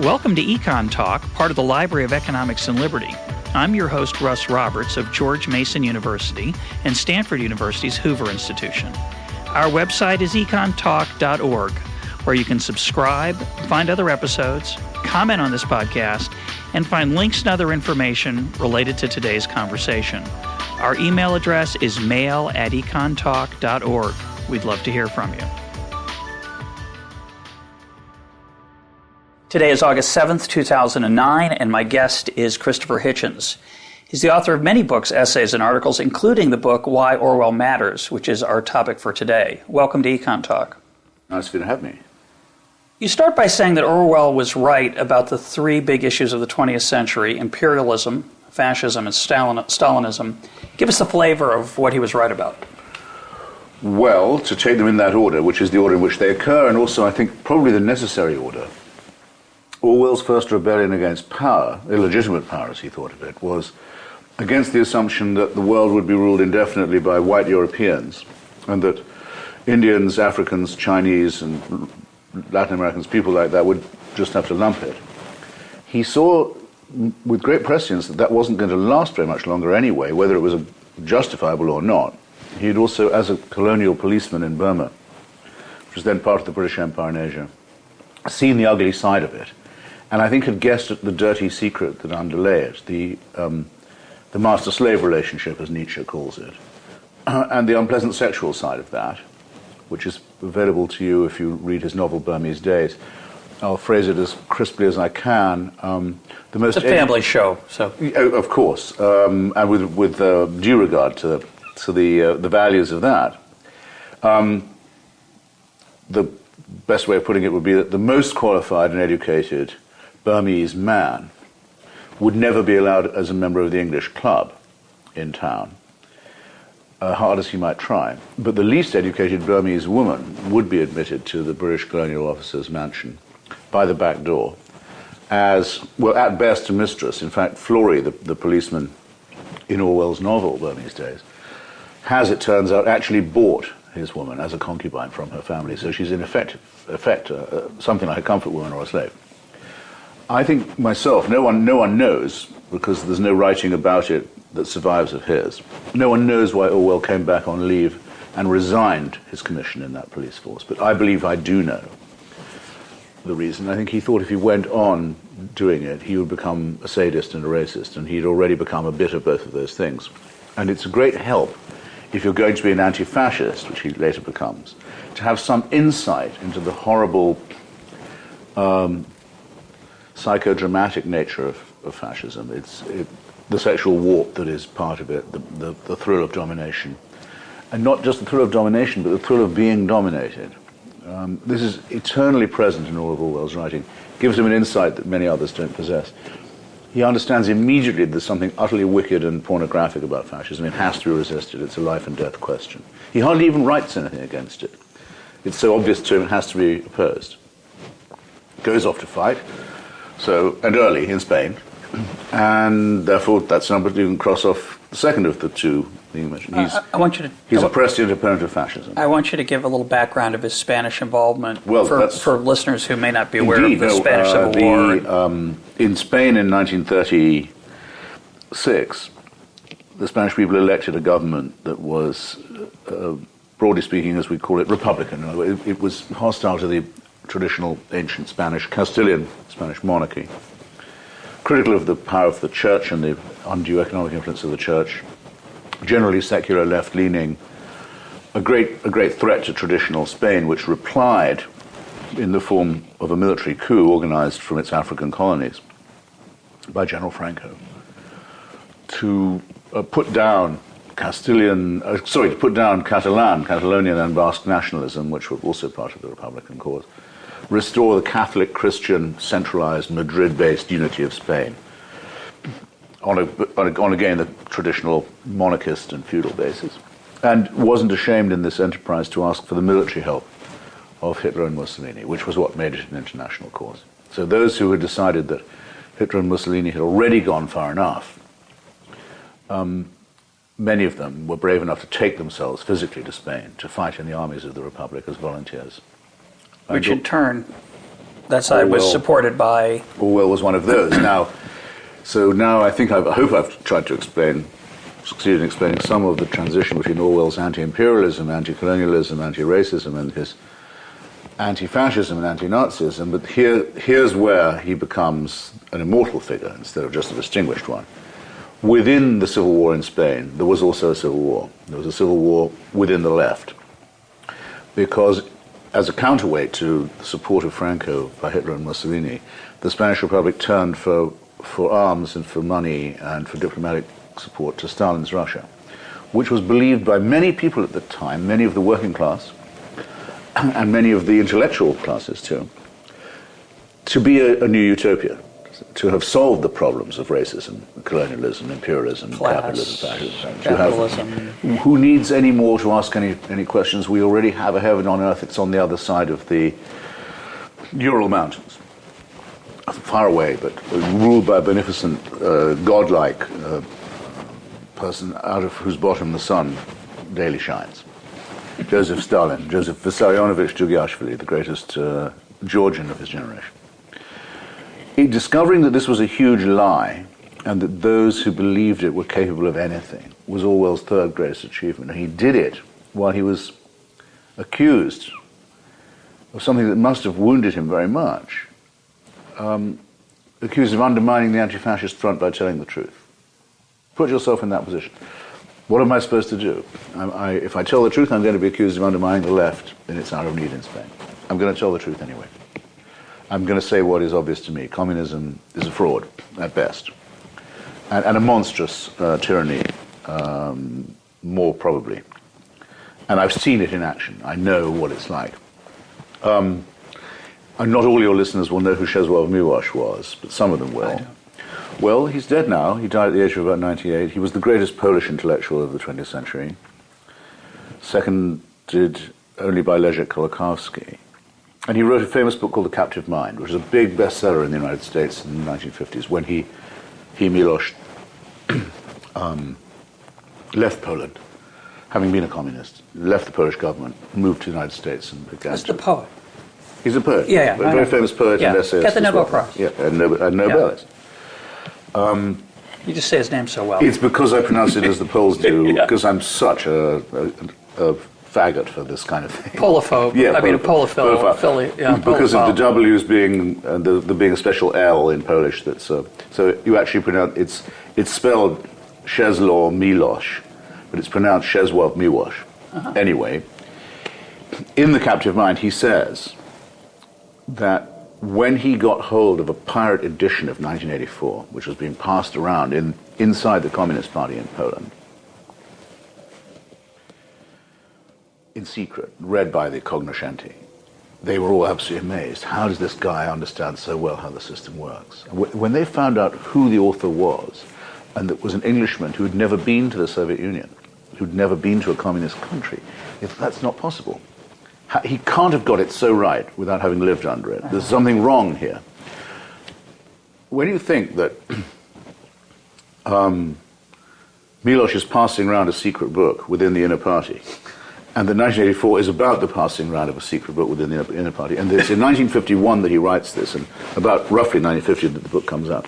Welcome to EconTalk, part of the Library of Economics and Liberty. I'm your host, Russ Roberts of George Mason University and Stanford University's Hoover Institution. Our website is econtalk.org, where you can subscribe, find other episodes, comment on this podcast, and find links and other information related to today's conversation. Our email address is mail@econtalk.org. We'd love to hear from you. Today is August 7th, 2009, and my guest is Christopher Hitchens. He's the author of many books, essays, and articles, including the book Why Orwell Matters, which is our topic for today. Welcome to EconTalk. Nice of you to have me. You start by saying that Orwell was right about the three big issues of the 20th century, imperialism, fascism, and Stalinism. Give us the flavor of what he was right about. Well, to take them in that order, which is the order in which they occur, and also I think probably the necessary order, Orwell's first rebellion against power, illegitimate power as he thought of it, was against the assumption that the world would be ruled indefinitely by white Europeans, and that Indians, Africans, Chinese, and Latin Americans, people like that, would just have to lump it. He saw with great prescience that that wasn't going to last very much longer anyway, whether it was justifiable or not. He had also, as a colonial policeman in Burma, which was then part of the British Empire in Asia, seen the ugly side of it. And I think had guessed at the dirty secret that underlay it, the master-slave relationship, as Nietzsche calls it, and the unpleasant sexual side of that, which is available to you if you read his novel Burmese Days. I'll phrase it as crisply as I can. It's a family show, so of course, and with due regard to the values of that. The best way of putting it would be that the most qualified and educated Burmese man would never be allowed as a member of the English club in town, hard as he might try. But the least educated Burmese woman would be admitted to the British colonial officer's mansion by the back door as, well, at best a mistress. In fact, Florey, the policeman in Orwell's novel Burmese Days, has, it turns out, actually bought his woman as a concubine from her family. So she's in effect something like a comfort woman or a slave. I think myself, no one knows, because there's no writing about it that survives of his, no one knows why Orwell came back on leave and resigned his commission in that police force. But I believe I do know the reason. I think he thought if he went on doing it, he would become a sadist and a racist, and he'd already become a bit of both of those things. And it's a great help, if you're going to be an anti-fascist, which he later becomes, to have some insight into the horrible psychodramatic nature of fascism. It's the sexual warp that is part of it, the thrill of domination. And not just the thrill of domination, but the thrill of being dominated. This is eternally present in all of Orwell's writing. Gives him an insight that many others don't possess. He understands immediately there's something utterly wicked and pornographic about fascism. It has to be resisted. It's a life and death question. He hardly even writes anything against it. It's so obvious to him it has to be opposed. Goes off to fight, and early in Spain, and therefore that's number you can cross off the second of the two that you mentioned. He's a prescient opponent of fascism. I want you to give a little background of his Spanish involvement for listeners who may not be aware of the Spanish Civil War. In Spain in 1936, the Spanish people elected a government that was, broadly speaking, as we call it, Republican. It was hostile to the traditional ancient Castilian Spanish monarchy, critical of the power of the church and the undue economic influence of the church, generally secular, left-leaning, a great threat to traditional Spain, which replied in the form of a military coup organized from its African colonies by General Franco to put down Catalan, Catalonian and Basque nationalism, which were also part of the Republican cause, restore the Catholic, Christian, centralized, Madrid-based unity of Spain on again the traditional monarchist and feudal basis, and wasn't ashamed in this enterprise to ask for the military help of Hitler and Mussolini, which was what made it an international cause. So those who had decided that Hitler and Mussolini had already gone far enough, many of them were brave enough to take themselves physically to Spain to fight in the armies of the Republic as volunteers. Which in turn that side was supported by... Orwell was one of those. Now I hope I've tried to succeeded in explaining some of the transition between Orwell's anti-imperialism, anti-colonialism, anti-racism, and his anti-fascism and anti-Nazism. But here's where he becomes an immortal figure instead of just a distinguished one. Within the civil war in Spain, there was also a civil war. There was a civil war within the left. Because as a counterweight to the support of Franco by Hitler and Mussolini, the Spanish Republic turned for arms and for money and for diplomatic support to Stalin's Russia, which was believed by many people at the time, many of the working class, and many of the intellectual classes too, to be a new utopia, to have solved the problems of racism, colonialism, imperialism, capitalism, fascism. Who needs any more to ask any questions? We already have a heaven on earth. It's on the other side of the Ural Mountains, far away, but ruled by a beneficent, godlike person out of whose bottom the sun daily shines. Joseph Stalin, Joseph Vissarionovich Dugashvili, the greatest Georgian of his generation. Discovering that this was a huge lie and that those who believed it were capable of anything was Orwell's third greatest achievement. And he did it while he was accused of something that must have wounded him very much, accused of undermining the anti-fascist front by telling the truth. Put yourself in that position. What am I supposed to do? If I tell the truth, I'm going to be accused of undermining the left in its hour of need in Spain. I'm going to tell the truth anyway. I'm going to say what is obvious to me. Communism is a fraud, at best, and a monstrous tyranny, more probably. And I've seen it in action. I know what it's like. And not all your listeners will know who Czesław Miłosz was, but some of them will. Well, he's dead now. He died at the age of about 98. He was the greatest Polish intellectual of the 20th century, seconded only by Leszek Kolakowski. And he wrote a famous book called The Captive Mind, which was a big bestseller in the United States in the 1950s when he Miłosz, left Poland, having been a communist, left the Polish government, moved to the United States and began That's the poet. He's a poet. Yeah. A very famous poet and essayist. Got the Nobel Prize. Yeah, and Nobelist. You just say his name so well. It's because I pronounce it as the Poles do, because I'm such a faggot for this kind of thing. Polophobe. Yeah, a polophile. Because of the W's being the being a special L in Polish. That's so you actually pronounce it's spelled Czesław Miłosz, but it's pronounced Czesław Miłosz. Anyway, in The Captive Mind, he says that when he got hold of a pirate edition of 1984, which was being passed around inside the Communist Party in Poland, in secret, read by the cognoscenti, they were all absolutely amazed. How does this guy understand so well how the system works? And when they found out who the author was, and that was an Englishman who had never been to the Soviet Union, who'd never been to a communist country, if that's not possible. He can't have got it so right without having lived under it. There's something wrong here. When you think that Miłosz is passing around a secret book within the inner party, and that 1984 is about the passing around of a secret book within the inner party, and it's in 1951 that he writes this, and about roughly 1950 that the book comes out,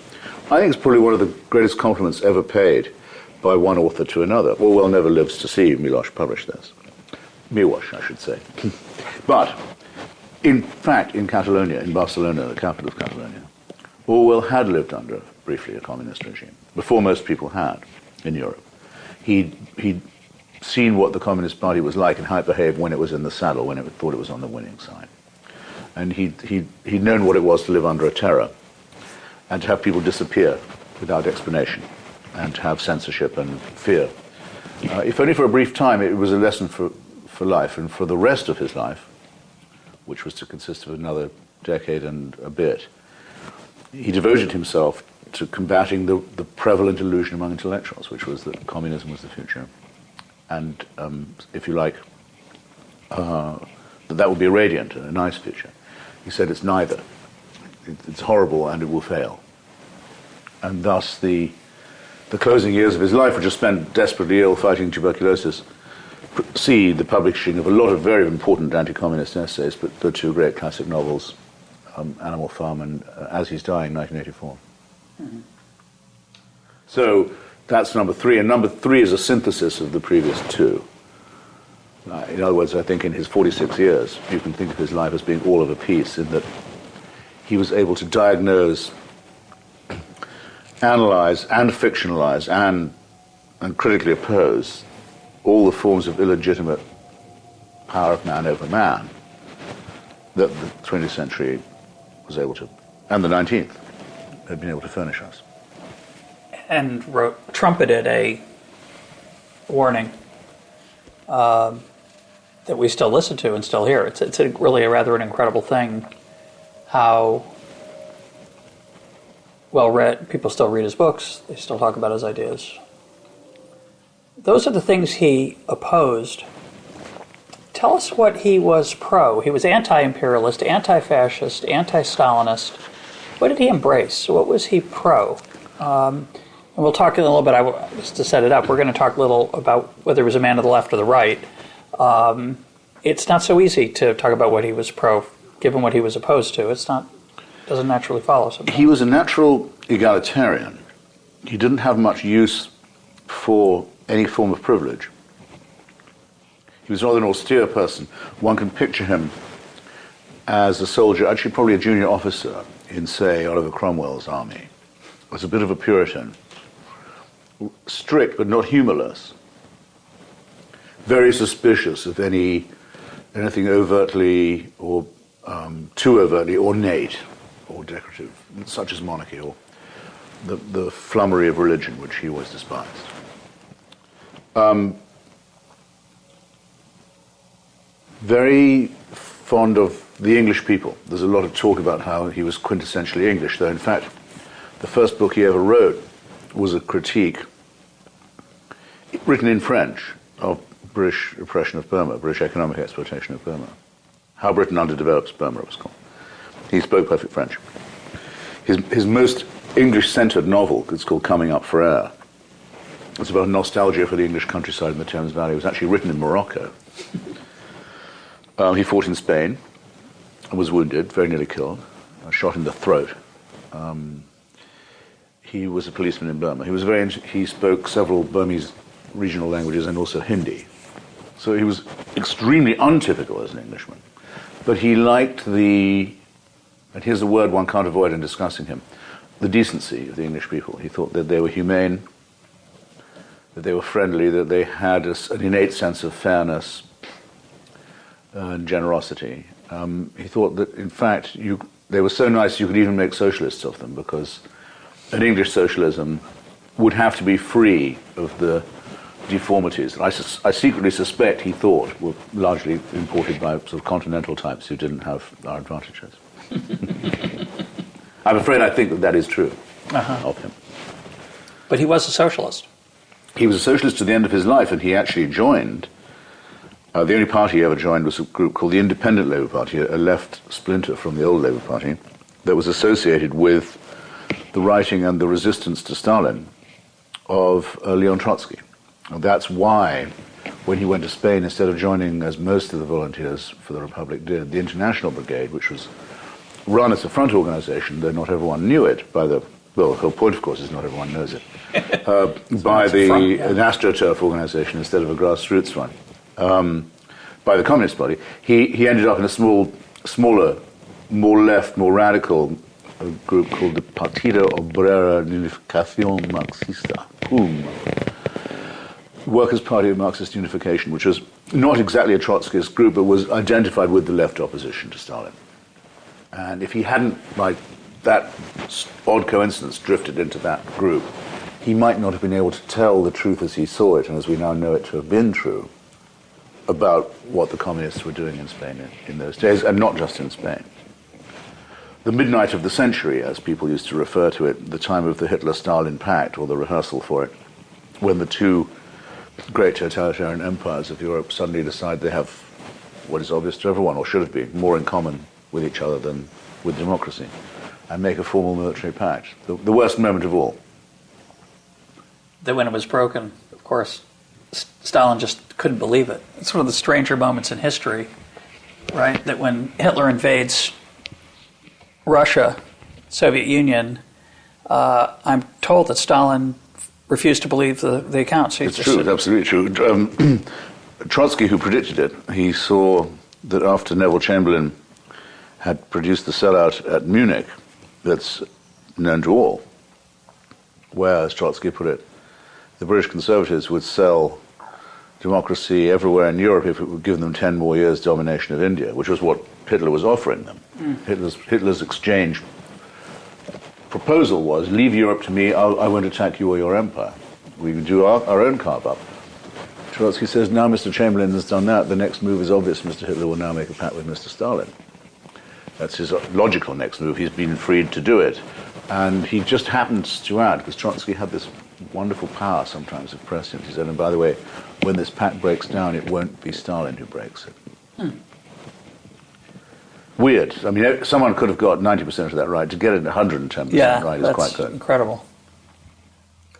I think it's probably one of the greatest compliments ever paid by one author to another. Orwell never lives to see Miłosz publish this. Miłosz, I should say. But, in fact, in Catalonia, in Barcelona, the capital of Catalonia, Orwell had lived under, briefly, a communist regime, before most people had in Europe. He'd seen what the Communist Party was like and how it behaved when it was in the saddle, when it thought it was on the winning side. And he'd known what it was to live under a terror and to have people disappear without explanation and to have censorship and fear. If only for a brief time, it was a lesson for life, and for the rest of his life, which was to consist of another decade and a bit, he devoted himself to combating the prevalent illusion among intellectuals, which was that communism was the future. And, if you like, that would be a radiant and a nice future. He said it's neither. It's horrible and it will fail. And thus the closing years of his life, which are spent desperately ill fighting tuberculosis, see the publishing of a lot of very important anti-communist essays, but the two great classic novels, Animal Farm, and as he's dying, 1984. Mm-hmm. So that's number 3, and number 3 is a synthesis of the previous 2. In other words, I think in his 46 years, you can think of his life as being all of a piece, in that he was able to diagnose, analyze, and fictionalize, and critically oppose all the forms of illegitimate power of man over man that the 20th century was able to, and the 19th, had been able to furnish us. And trumpeted a warning that we still listen to and still hear. It's really a rather an incredible thing how well read, people still read his books, they still talk about his ideas. Those are the things he opposed. Tell us what he was pro. He was anti-imperialist, anti-fascist, anti-Stalinist. What did he embrace? What was he pro? And we'll talk in a little bit, just to set it up, we're going to talk a little about whether he was a man of the left or the right. It's not so easy to talk about what he was pro, given what he was opposed to. Doesn't naturally follow sometimes. He was a natural egalitarian. He didn't have much use for any form of privilege. He was rather an austere person. One can picture him as a soldier, actually probably a junior officer in, say, Oliver Cromwell's army. Was a bit of a Puritan. Strict but not humorless. Very suspicious of anything overtly or too overtly ornate or decorative, such as monarchy or the flummery of religion, which he always despised. Very fond of the English people. There's a lot of talk about how he was quintessentially English, though in fact the first book he ever wrote was a critique, written in French, of British oppression of Burma, British economic exploitation of Burma. How Britain underdevelops Burma, it was called. He spoke perfect French. His most English-centered novel is called Coming Up for Air. It's about nostalgia for the English countryside in the Thames Valley. It was actually written in Morocco. He fought in Spain and was wounded, very nearly killed, shot in the throat. He was a policeman in Burma. He spoke several Burmese regional languages and also Hindi. So he was extremely untypical as an Englishman. But he liked and here's a word one can't avoid in discussing him, the decency of the English people. He thought that they were humane, that they were friendly, that they had an innate sense of fairness and generosity. He thought that, in fact, they were so nice you could even make socialists of them, because an English socialism would have to be free of the deformities that I secretly suspect he thought were largely imported by sort of continental types who didn't have our advantages. I'm afraid I think that is true of him. But he was a socialist. He was a socialist to the end of his life, and he actually joined, the only party he ever joined was a group called the Independent Labour Party, a left splinter from the old Labour Party, that was associated with the writing and the resistance to Stalin of Leon Trotsky. And that's why, when he went to Spain, instead of joining, as most of the volunteers for the Republic did, the International Brigade, which was run as a front organization, though not everyone knew it, the whole point, of course, is not everyone knows it, by an AstroTurf organization instead of a grassroots one, by the Communist Party, he ended up in a smaller, more left, more radical group called the Partido Obrera de Unificación Marxista, Workers' Party of Marxist Unification, which was not exactly a Trotskyist group, but was identified with the left opposition to Stalin. And if he hadn't, like that odd coincidence, drifted into that group, he might not have been able to tell the truth as he saw it, and as we now know it to have been true, about what the communists were doing in Spain in those days, and not just in Spain. The midnight of the century, as people used to refer to it, the time of the Hitler-Stalin Pact, or the rehearsal for it, when the two great totalitarian empires of Europe suddenly decide they have what is obvious to everyone, or should have been, more in common with each other than with democracy, and make a formal military pact. The worst moment of all. Then when it was broken, of course, Stalin just couldn't believe it. It's one of the stranger moments in history, right? That when Hitler invades Russia, Soviet Union, I'm told that Stalin refused to believe the accounts. It's true. It's absolutely true. Trotsky, who predicted it, he saw that after Neville Chamberlain had produced the sellout at Munich, that's known to all, where, as Trotsky put it, the British conservatives would sell democracy everywhere in Europe if it would give them 10 more years domination of India, which was what Hitler was offering them. Hitler's exchange proposal was, leave Europe to me, I won't attack you or your empire. We can do our own carve-up. Trotsky says, now Mr. Chamberlain has done that, the next move is obvious. Mr. Hitler will now make a pact with Mr. Stalin. That's his logical next move. He's been freed to do it. And he just happens to add, because Trotsky had this wonderful power sometimes of prescience. He said, and by the way, when this pact breaks down, it won't be Stalin who breaks it. Weird. I mean, someone could have got 90% of that right. To get it 110% right is quite good. Incredible.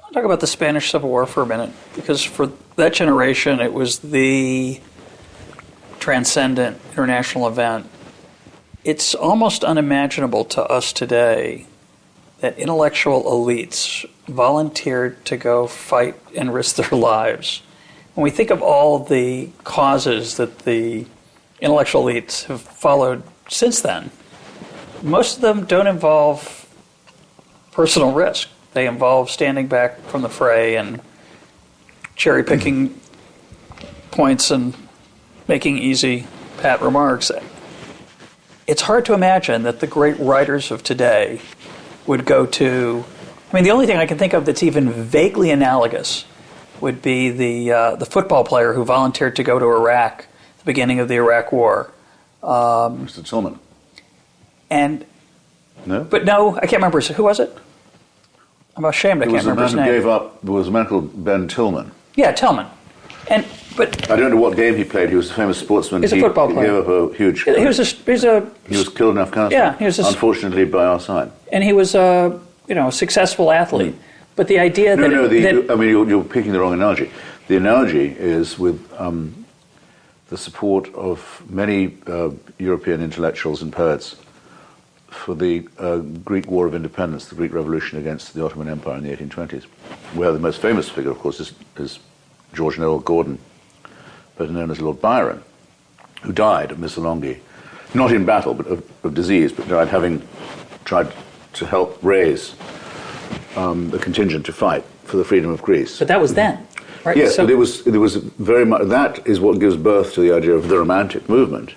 I'll talk about the Spanish Civil War for a minute, because for that generation, it was the transcendent international event. It's almost unimaginable to us today that intellectual elites volunteered to go fight and risk their lives. When we think of all the causes that the intellectual elites have followed since then, most of them don't involve personal risk. They involve standing back from the fray and cherry-picking points and making easy, pat remarks. It's hard to imagine that the great writers of today would go to... I mean, the only thing I can think of that's even vaguely analogous would be the football player who volunteered to go to Iraq at the beginning of the Iraq War. Mr. Tillman. And... No? But no, I can't remember. Who was it? I'm ashamed I can't remember his name. There was a man called Ben Tillman. Yeah, Tillman. But I don't know what game he played. He was a famous sportsman. He's a football player. He gave up a huge... He was killed in Afghanistan. Yeah, he was unfortunately by our side. And he was a successful athlete. But the idea you're picking the wrong analogy. The analogy is with the support of many European intellectuals and poets for the Greek War of Independence, the Greek Revolution against the Ottoman Empire in the 1820s, where the most famous figure, of course, is George Noel Gordon, better known as Lord Byron, who died at Missolonghi, not in battle, but of disease, but died having tried to help raise a contingent to fight for the freedom of Greece. But that was then, right? Yes, but it was very much... That is what gives birth to the idea of the Romantic movement,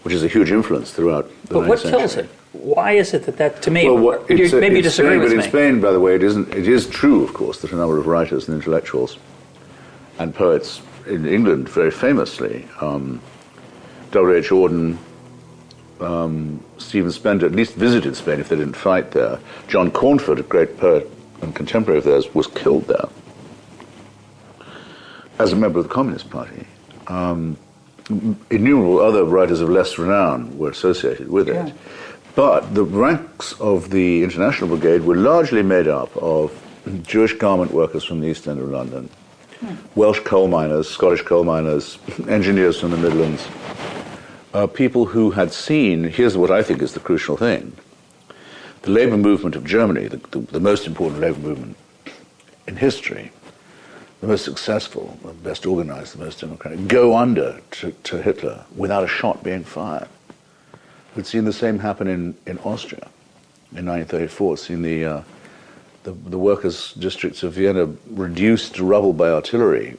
which is a huge influence throughout the 19th century. But what kills it? Why is it that to me... Well, maybe you disagree with me. But in Spain, by the way, it is true, of course, that a number of writers and intellectuals and poets in England, very famously, W.H. Auden, Stephen Spender, at least visited Spain if they didn't fight there. John Cornford, a great poet and contemporary of theirs, was killed there as a member of the Communist Party. Innumerable other writers of less renown were associated with it. But the ranks of the International Brigade were largely made up of Jewish garment workers from the East End of London, Welsh coal miners, Scottish coal miners, engineers from the Midlands, people who had seen, here's what I think is the crucial thing, the labor movement of Germany, the most important labor movement in history, the most successful, the best organized, the most democratic, go under to Hitler without a shot being fired. We'd seen the same happen in Austria in 1934, seen the workers' districts of Vienna reduced to rubble by artillery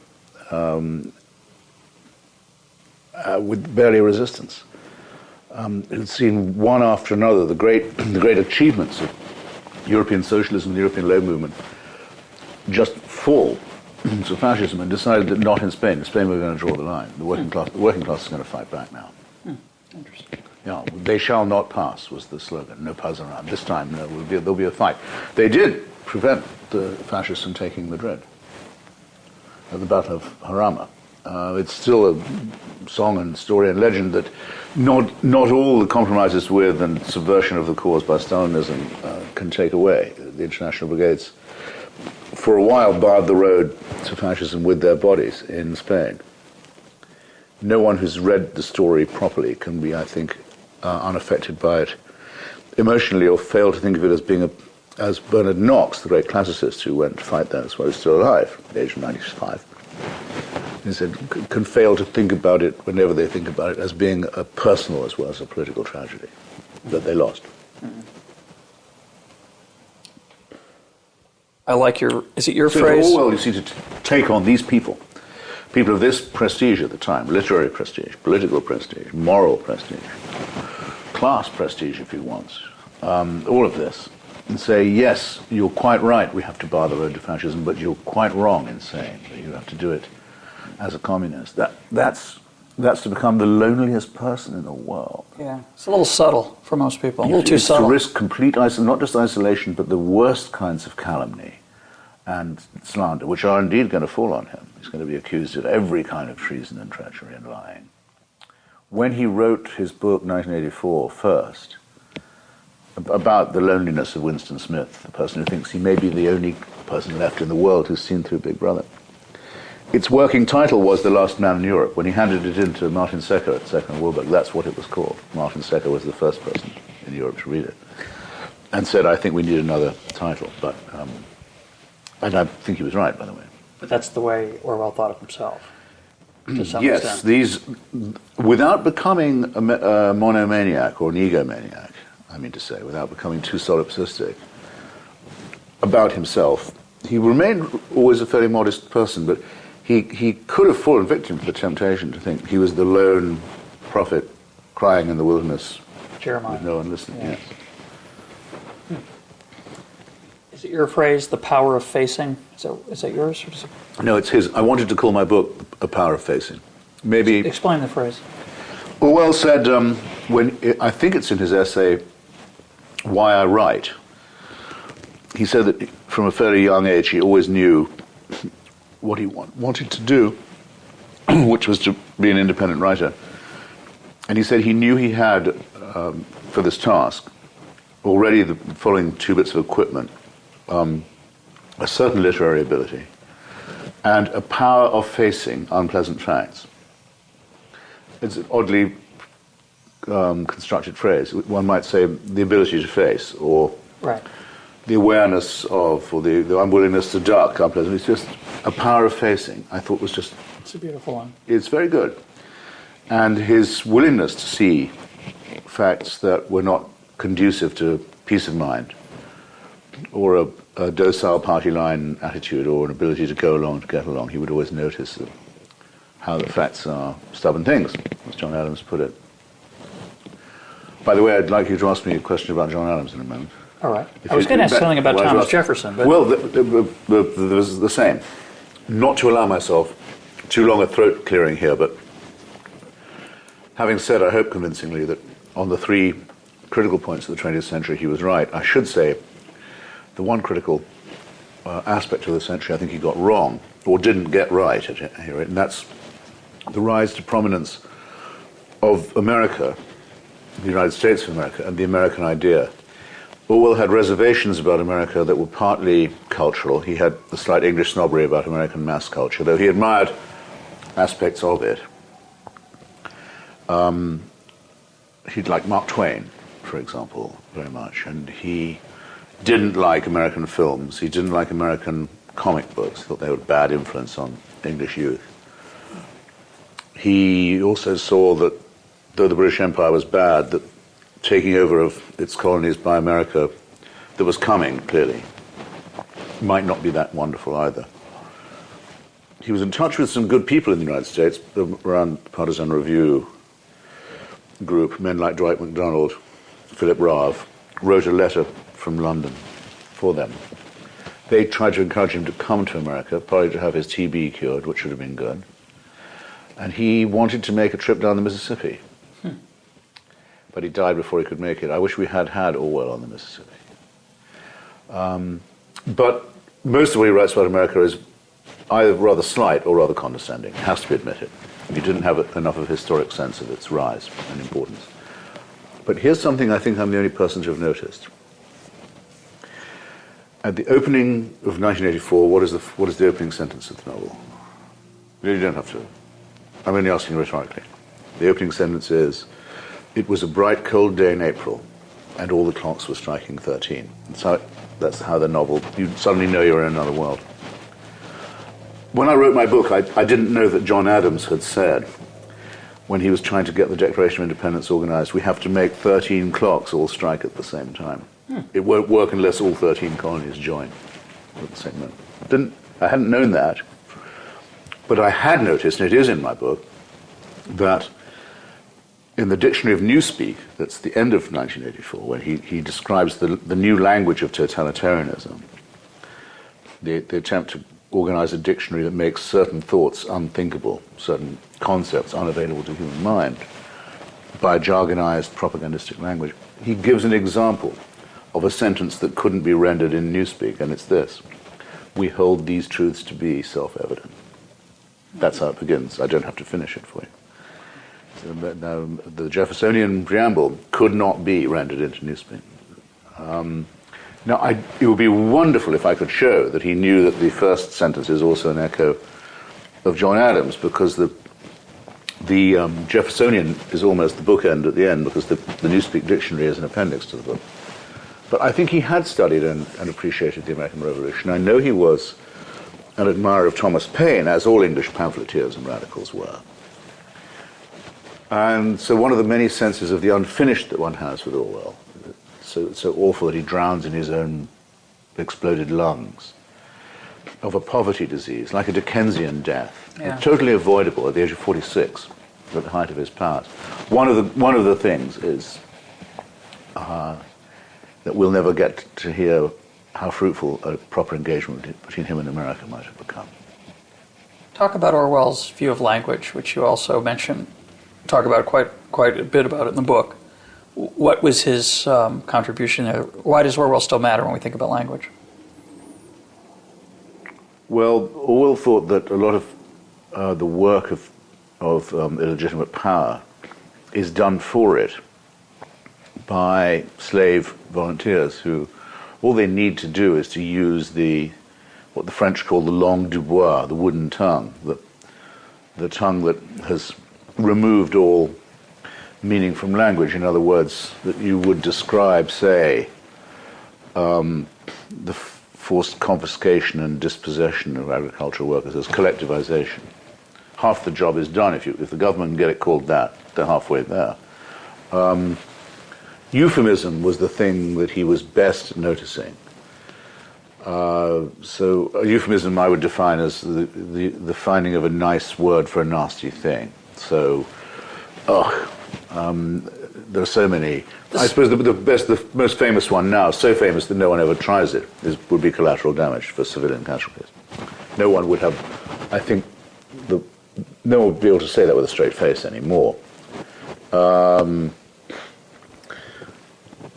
with barely resistance. Who'd seen one after another the great achievements of European socialism, the European labor movement, just fall to fascism, and decided that not in Spain. In Spain, we're going to draw the line. The working class is going to fight back now. Interesting. Yeah, they shall not pass was the slogan. No pasaran. This time, there'll be a fight. They did prevent the fascists from taking Madrid at the Battle of Jarama. It's still a song and story and legend that not all the compromises with and subversion of the cause by Stalinism can take away. The International Brigades, for a while, barred the road to fascism with their bodies in Spain. No one who's read the story properly can be, I think, unaffected by it. emotionally or fail to think of it as being as Bernard Knox, the great classicist who went to fight there, as well as still alive, at the age of 95. He said, can fail to think about it, whenever they think about it, as being a personal as well as a political tragedy that they lost. I like is it your so phrase? For Orwell, you see, to take on these people of this prestige at the time, literary prestige, political prestige, moral prestige, class prestige, if you want, all of this, and say, yes, you're quite right, we have to bar the road to fascism, but you're quite wrong in saying that you have to do it as a communist. That's to become the loneliest person in the world. Yeah, it's a little subtle for most people, a little too subtle. To risk complete not just isolation, but the worst kinds of calumny and slander, which are indeed going to fall on him. He's going to be accused of every kind of treason and treachery and lying. When he wrote his book, 1984, first, about the loneliness of Winston Smith, the person who thinks he may be the only person left in the world who's seen through Big Brother, its working title was The Last Man in Europe. When he handed it in to Martin Secker at Secker and Wilberg, that's what it was called. Martin Secker was the first person in Europe to read it, and said, I think we need another title. But and I think he was right, by the way. But that's the way Orwell thought of himself, to some yes, extent. Without becoming a monomaniac or an egomaniac, I mean to say, without becoming too solipsistic about himself, he remained always a fairly modest person, but he could have fallen victim to the temptation to think he was the lone prophet crying in the wilderness Jeremiah. with no one listening. Yeah. Yes. Is it your phrase, the power of facing? Is that yours? Or is it... No, it's his. I wanted to call my book A Power of Facing. Maybe. Explain the phrase. Orwell said, I think it's in his essay, Why I Write, he said that from a fairly young age he always knew what he wanted to do, which was to be an independent writer. And he said he knew he had, for this task, already the following two bits of equipment: a certain literary ability and a power of facing unpleasant facts. It's an oddly constructed phrase. One might say the ability to face, or right. The awareness of, or the unwillingness to duck unpleasant. It's just a power of facing. I thought was just... It's a beautiful one. It's very good. And his willingness to see facts that were not conducive to peace of mind, or a docile party line attitude, or an ability to go along, to get along. He would always notice how the facts are stubborn things, as John Adams put it. By the way, I'd like you to ask me a question about John Adams in a moment. All right. I was going to ask something about Thomas Jefferson. But... Well, there's the same. Not to allow myself too long a throat clearing here, but having said, I hope convincingly, that on the three critical points of the 20th century he was right, I should say the one critical aspect of the century I think he got wrong, or didn't get right, and that's the rise to prominence of America, the United States of America, and the American idea. Orwell had reservations about America that were partly cultural. He had a slight English snobbery about American mass culture, though he admired aspects of it. He'd like Mark Twain, for example, very much, and he didn't like American films. He didn't like American comic books. He thought they were a bad influence on English youth. He also saw that, though the British Empire was bad, that taking over of its colonies by America that was coming, clearly, might not be that wonderful either. He was in touch with some good people in the United States, around the Partisan Review group, men like Dwight MacDonald, Philip Rav, wrote a letter from London for them. They tried to encourage him to come to America, partly to have his TB cured, which would have been good. And he wanted to make a trip down the Mississippi. But he died before he could make it. I wish we had Orwell on the Mississippi. But most of what he writes about America is either rather slight or rather condescending. It has to be admitted. He didn't have enough of a historic sense of its rise and importance. But here's something I think I'm the only person to have noticed. At the opening of 1984, what is the opening sentence of the novel? You don't have to. I'm only asking rhetorically. The opening sentence is, "It was a bright, cold day in April, and all the clocks were striking 13. That's how the novel, you suddenly know you're in another world. When I wrote my book, I didn't know that John Adams had said, when he was trying to get the Declaration of Independence organized, we have to make 13 clocks all strike at the same time. It won't work unless all 13 colonies join at the same moment. I hadn't known that, but I had noticed, and it is in my book, that in the Dictionary of Newspeak, that's the end of 1984, when he describes the new language of totalitarianism, the attempt to organize a dictionary that makes certain thoughts unthinkable, certain concepts unavailable to human mind, by jargonized propagandistic language. He gives an example of a sentence that couldn't be rendered in Newspeak, and it's this: we hold these truths to be self-evident. That's how it begins. I don't have to finish it for you. Now, the Jeffersonian preamble could not be rendered into Newspeak. It would be wonderful if I could show that he knew that the first sentence is also an echo of John Adams, because the Jeffersonian is almost the bookend at the end, because the Newspeak dictionary is an appendix to the book. But I think he had studied and appreciated the American Revolution. I know he was an admirer of Thomas Paine, as all English pamphleteers and radicals were. And so one of the many senses of the unfinished that one has with Orwell, so awful that he drowns in his own exploded lungs, of a poverty disease, like a Dickensian death, totally avoidable at the age of 46, at the height of his powers. One of the things is that we'll never get to hear how fruitful a proper engagement between him and America might have become. Talk about Orwell's view of language, which you also mention. Talk about quite a bit about it in the book. What was his contribution there? Why does Orwell still matter when we think about language? Well, Orwell thought that a lot of the work of illegitimate power is done for it by slave volunteers who all they need to do is to use what the French call the langue du bois, the wooden tongue, the tongue that has removed all meaning from language. In other words, that you would describe, say, the forced confiscation and dispossession of agricultural workers as collectivization. Half the job is done. If the government can get it called that, they're halfway there. Euphemism was the thing that he was best noticing. So a euphemism I would define as the finding of a nice word for a nasty thing. So, there are so many. I suppose the most famous one now, so famous that no one ever tries it, would be collateral damage for civilian casualties. No one would have, I think, no one would be able to say that with a straight face anymore.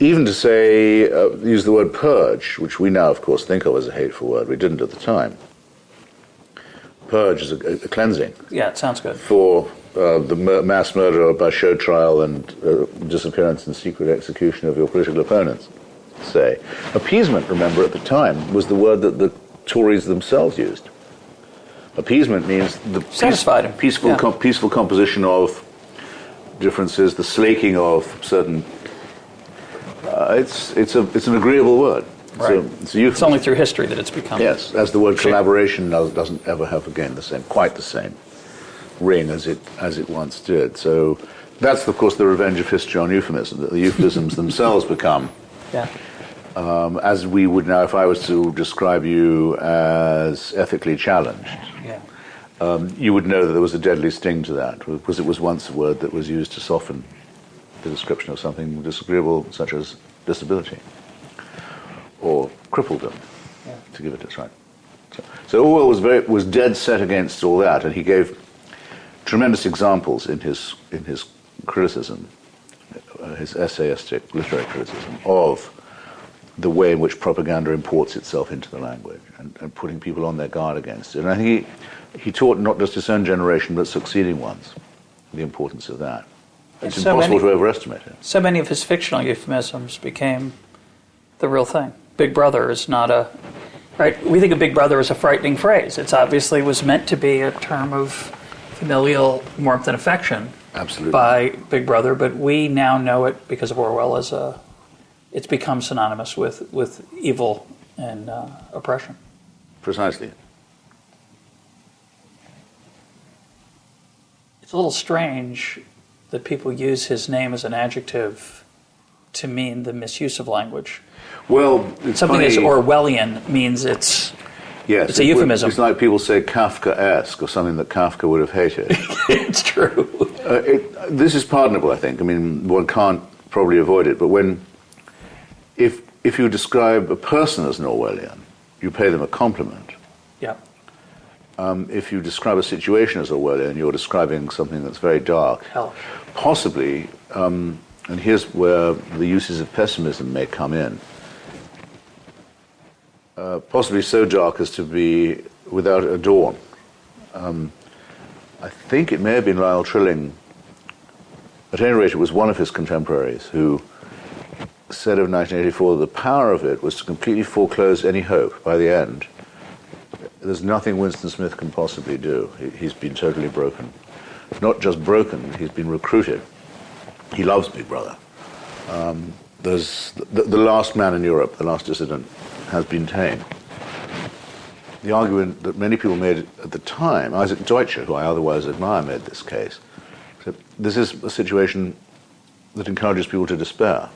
Even to say, use the word purge, which we now, of course, think of as a hateful word. We didn't at the time. Purge is a cleansing. Yeah, it sounds good. For the mass murder by show trial and disappearance and secret execution of your political opponents, say. Appeasement, remember, at the time, was the word that the Tories themselves used. Appeasement means the peaceful composition of differences, the slaking of certain... It's an agreeable word. Right. It's only through history that it's become... Yes, as the word collaboration doesn't ever have, again, quite the same ring as it once did. So that's, of course, the revenge of history on euphemism, that the euphemisms themselves become... Yeah. As we would now, if I was to describe you as ethically challenged, you would know that there was a deadly sting to that, because it was once a word that was used to soften the description of something disagreeable, such as disability or crippledom, to give it its right. So Orwell was dead set against all that, and he gave tremendous examples in his criticism, his essayistic literary criticism of the way in which propaganda imports itself into the language and putting people on their guard against it. And I think he taught not just his own generation, but succeeding ones, the importance of that. It's impossible to overestimate it. So many of his fictional euphemisms became the real thing. Big Brother is not a... Right? We think of Big Brother as a frightening phrase. It obviously was meant to be a term of familial warmth and affection. Absolutely. By Big Brother, but we now know it because of Orwell as a it's become synonymous with evil and oppression. Precisely. It's a little strange that people use his name as an adjective to mean the misuse of language. Well, it's something funny. as Orwellian means it's a euphemism. It's like people say Kafka-esque, or something that Kafka would have hated. It's true. This is pardonable, I think. I mean, one can't probably avoid it. But if you describe a person as an Orwellian, you pay them a compliment. Yeah. If you describe a situation as Orwellian, you're describing something that's very dark. Hellish. Possibly, and here's where the uses of pessimism may come in, possibly so dark as to be without a dawn. I think it may have been Lyle Trilling, at any rate it was one of his contemporaries, who said of 1984 that the power of it was to completely foreclose any hope by the end. There's nothing Winston Smith can possibly do. He's been totally broken. Not just broken, he's been recruited. He loves Big Brother. There's the last man in Europe, the last dissident, has been tamed. The argument that many people made at the time, Isaac Deutscher, who I otherwise admire, made this case. So this is a situation that encourages people to despair.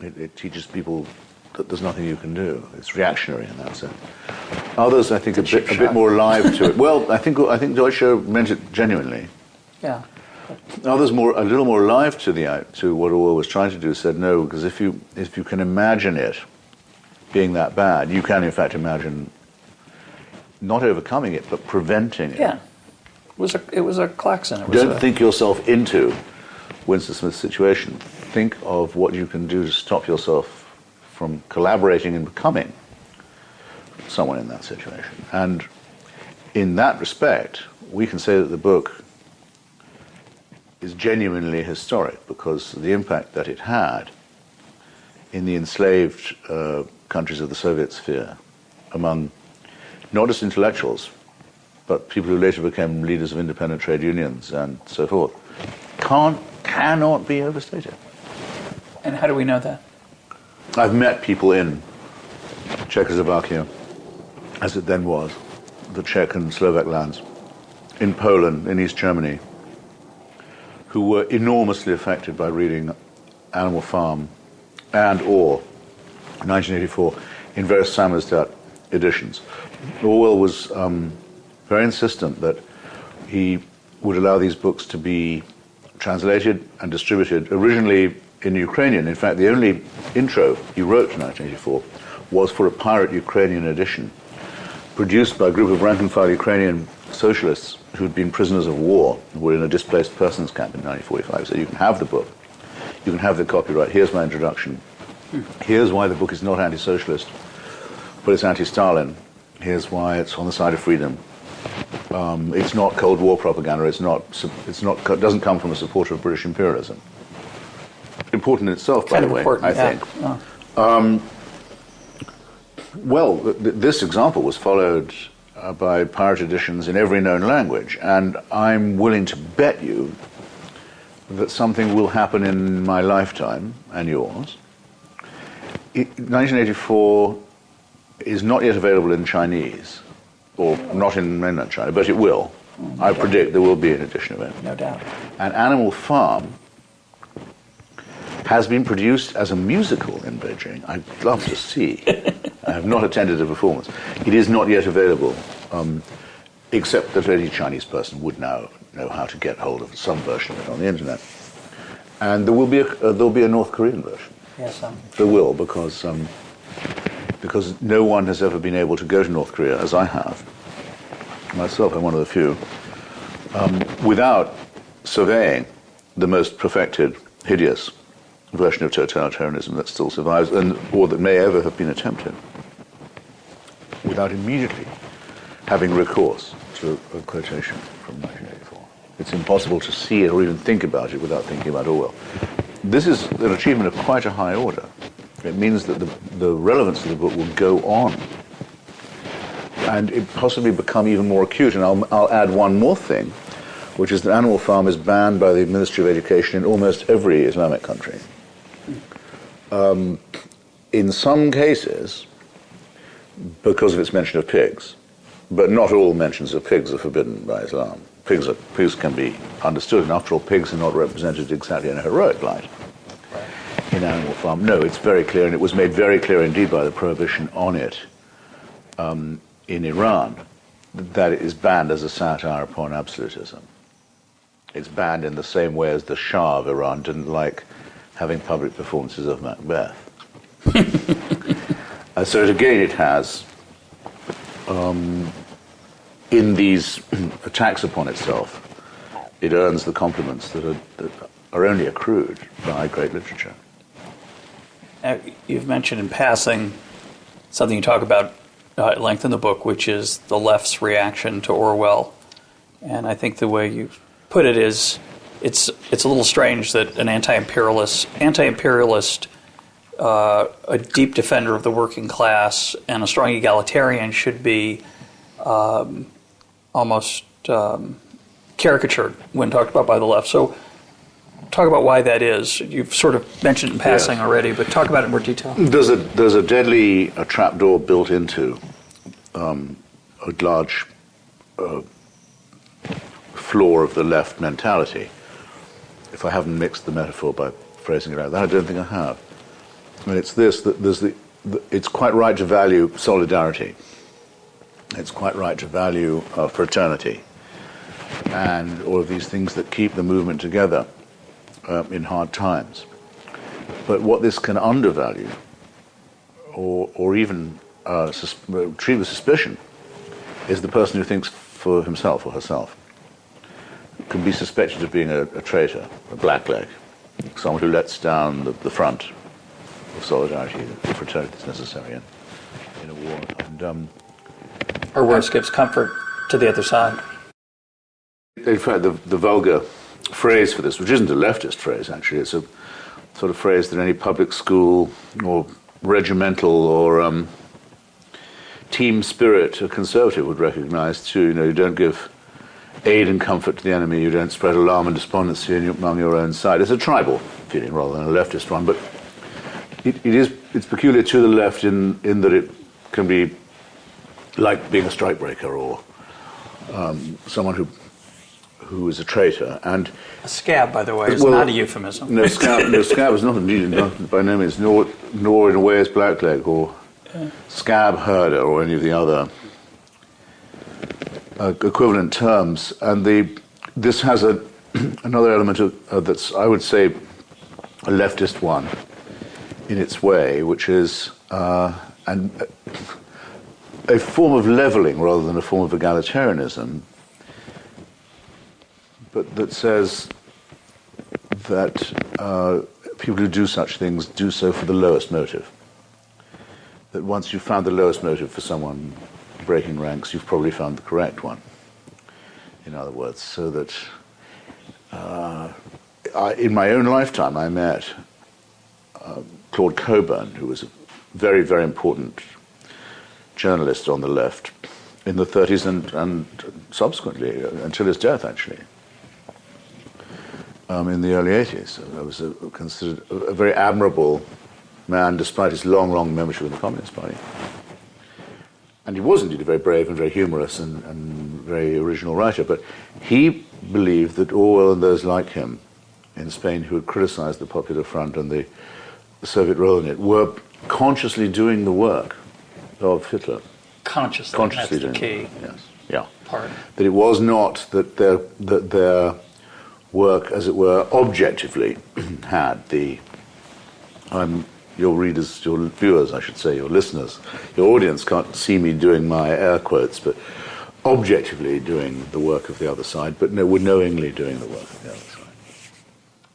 It teaches people that there's nothing you can do. It's reactionary in that sense. Others, I think, a bit more alive to it. Well, I think Deutscher meant it genuinely. Yeah. Others, a little more alive to what Orwell was trying to do, said no, because if you can imagine it being that bad, you can in fact imagine not overcoming it, but preventing it. Yeah. It was a klaxon. Don't think yourself into Winston Smith's situation. Think of what you can do to stop yourself from collaborating and becoming someone in that situation. And in that respect, we can say that the book is genuinely historic because the impact that it had in the enslaved countries of the Soviet sphere among not just intellectuals, but people who later became leaders of independent trade unions and so forth, cannot be overstated. And how do we know that? I've met people in Czechoslovakia, as it then was, the Czech and Slovak lands, in Poland, in East Germany, who were enormously affected by reading Animal Farm and or 1984 in various Samizdat editions. Orwell was very insistent that he would allow these books to be translated and distributed originally in Ukrainian. In fact, the only intro he wrote to 1984 was for a pirate Ukrainian edition produced by a group of rank-and-file Ukrainian socialists who had been prisoners of war, who were in a displaced persons camp in 1945. So you can have the book, you can have the copyright. Here's my introduction. Here's why the book is not anti-socialist, but it's anti-Stalin. Here's why it's on the side of freedom. It's not Cold War propaganda. It doesn't come from a supporter of British imperialism. Important in itself, by the way, I think. Oh. Well, this example was followed by pirate editions in every known language, and I'm willing to bet you that something will happen in my lifetime and yours. 1984 is not yet available in Chinese, or not in mainland China, but it will. I predict there will be an edition of it. No doubt. And Animal Farm has been produced as a musical in Beijing. I'd love to see. I have not attended a performance. It is not yet available, except that any Chinese person would now know how to get hold of some version of it on the internet. And there will be a North Korean version. Yes, there will, because no one has ever been able to go to North Korea, as I have. Myself, I'm one of the few, without surveying the most perfected, hideous version of totalitarianism that still survives, or that may ever have been attempted, without immediately having recourse to a quotation from 1984. It's impossible to see it or even think about it without thinking about Orwell. This is an achievement of quite a high order. It means that the relevance of the book will go on, and it possibly become even more acute. And I'll add one more thing, which is that Animal Farm is banned by the Ministry of Education in almost every Islamic country. in some cases, because of its mention of pigs, but not all mentions of pigs are forbidden by Islam. Pigs can be understood, and after all, pigs are not represented exactly in a heroic light in Animal Farm. No, it's very clear, and it was made very clear indeed by the prohibition on it in Iran, that it is banned as a satire upon absolutism. It's banned in the same way as the Shah of Iran didn't like having public performances of Macbeth. So again, it has, in these attacks upon itself, it earns the compliments that are only accrued by great literature. You've mentioned in passing something you talk about at length in the book, which is the left's reaction to Orwell. And I think the way you put it is, it's a little strange that an anti-imperialist, a deep defender of the working class, and a strong egalitarian should be almost caricatured when talked about by the left. So talk about why that is. You've sort of mentioned in passing already, but talk about it in more detail. There's a deadly trapdoor built into a large floor of the left mentality. If I haven't mixed the metaphor by phrasing it like that, I don't think I have. I mean, it's this, that it's quite right to value solidarity. It's quite right to value fraternity and all of these things that keep the movement together in hard times. But what this can undervalue or even treat with suspicion is the person who thinks for himself or herself. Can be suspected of being a traitor, a blackleg, someone who lets down the front of solidarity, the fraternity that's necessary in a war. And, or worse, gives comfort to the other side. In fact, the vulgar phrase for this, which isn't a leftist phrase actually, it's a sort of phrase that any public school or regimental or team spirit a conservative would recognize too. You know, you don't give aid and comfort to the enemy, you don't spread alarm and despondency among your own side. It's a tribal feeling rather than a leftist one, but it's peculiar to the left in that it can be like being a strikebreaker or someone who is a traitor. And a scab, by the way, is not a euphemism. No, scab is not needed by no means, nor in a way as blackleg or scab herder or any of the other equivalent terms. And this has another element that's, I would say, a leftist one in its way, which is a form of leveling rather than a form of egalitarianism, but that says that people who do such things do so for the lowest motive. That once you've found the lowest motive for someone breaking ranks, you've probably found the correct one, in other words. So that in my own lifetime I met Claude Cockburn, who was a very, very important journalist on the left in the 30s and subsequently, until his death actually, in the early 80s. So I was considered a very admirable man despite his long, long membership in the Communist Party. And he was indeed a very brave and very humorous and very original writer, but he believed that Orwell and those like him in Spain who had criticized the Popular Front and the Soviet role in it were consciously doing the work of Hitler. Consciously that's doing the key part. That it was not that their work, as it were, objectively had the your readers, your viewers, I should say, your listeners, your audience can't see me doing my air quotes, but objectively doing the work of the other side, but no, we're knowingly doing the work of the other side.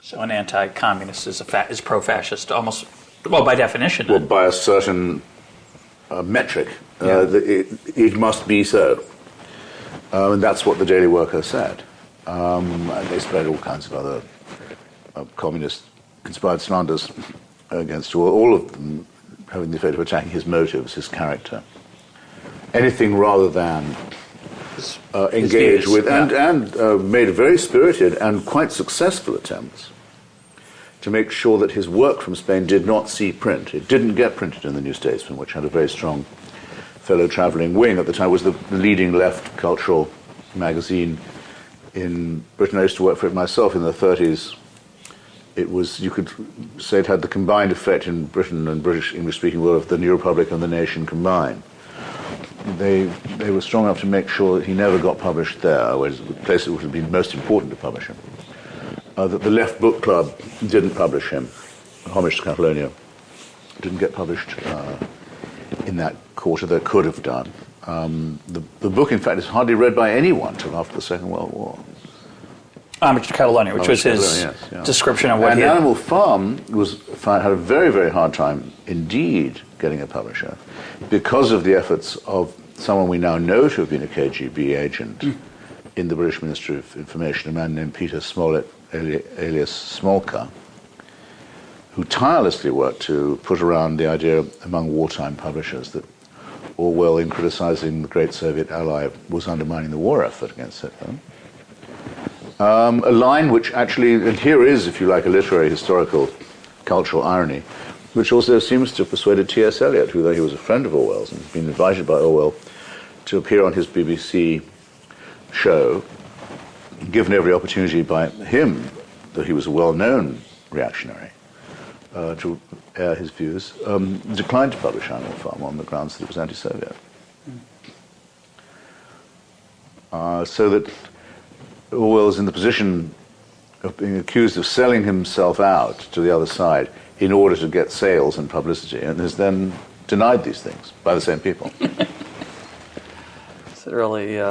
So an anti-communist is pro-fascist, almost, well, by definition. Well, by a certain metric, it must be so. And that's what the Daily Worker said. And they spread all kinds of other communist conspired slanders against all of them, having the effect of attacking his motives, his character. Anything rather than engage with, and made very spirited and quite successful attempts to make sure that his work from Spain did not see print. It didn't get printed in the New Statesman, which had a very strong fellow traveling wing. At the time, it was the leading left cultural magazine in Britain. I used to work for it myself in the 30s. It was, you could say it had the combined effect in Britain and British English-speaking world of the New Republic and the Nation combined. They were strong enough to make sure that he never got published there, whereas the place that would have been most important to publish him. That the Left Book Club didn't publish him. Homage to Catalonia didn't get published in that quarter. That could have done. The book, in fact, is hardly read by anyone till after the Second World War. Homage to Catalonia, which was his description of what he had. And Animal Farm had a very, very hard time indeed getting a publisher because of the efforts of someone we now know to have been a KGB agent in the British Ministry of Information, a man named Peter Smollett, alias Smolka, who tirelessly worked to put around the idea among wartime publishers that Orwell, in criticizing the great Soviet ally, was undermining the war effort against Hitler. A line which actually, and here is, if you like, a literary, historical, cultural irony, which also seems to have persuaded T.S. Eliot, who, though he was a friend of Orwell's and had been invited by Orwell to appear on his BBC show, given every opportunity by him, though he was a well-known reactionary, to air his views, declined to publish Animal Farm on the grounds that it was anti-Soviet. So that Orwell is in the position of being accused of selling himself out to the other side in order to get sales and publicity, and is then denied these things by the same people. It's really...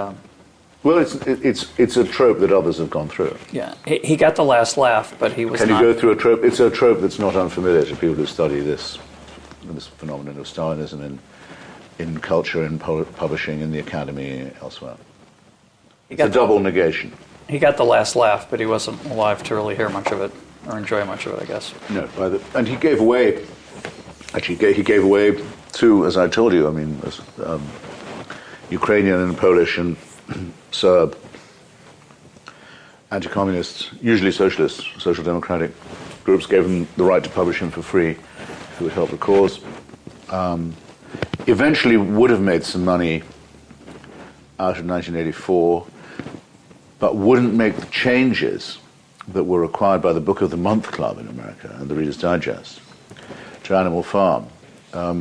Well, it's a trope that others have gone through. Yeah, he got the last laugh, but he was Can you go through a trope? It's a trope that's not unfamiliar to people who study this phenomenon of Stalinism in culture, in publishing, in the academy, elsewhere. It's a double negation. He got the last laugh, but he wasn't alive to really hear much of it or enjoy much of it, I guess. No, and he gave away. Actually, he gave away two, as I told you. I mean, Ukrainian and Polish and Serb anti-communists, usually socialists, social democratic groups, gave him the right to publish him for free if it would help the cause. Eventually would have made some money out of 1984, but wouldn't make the changes that were required by the Book of the Month Club in America and the Reader's Digest to Animal Farm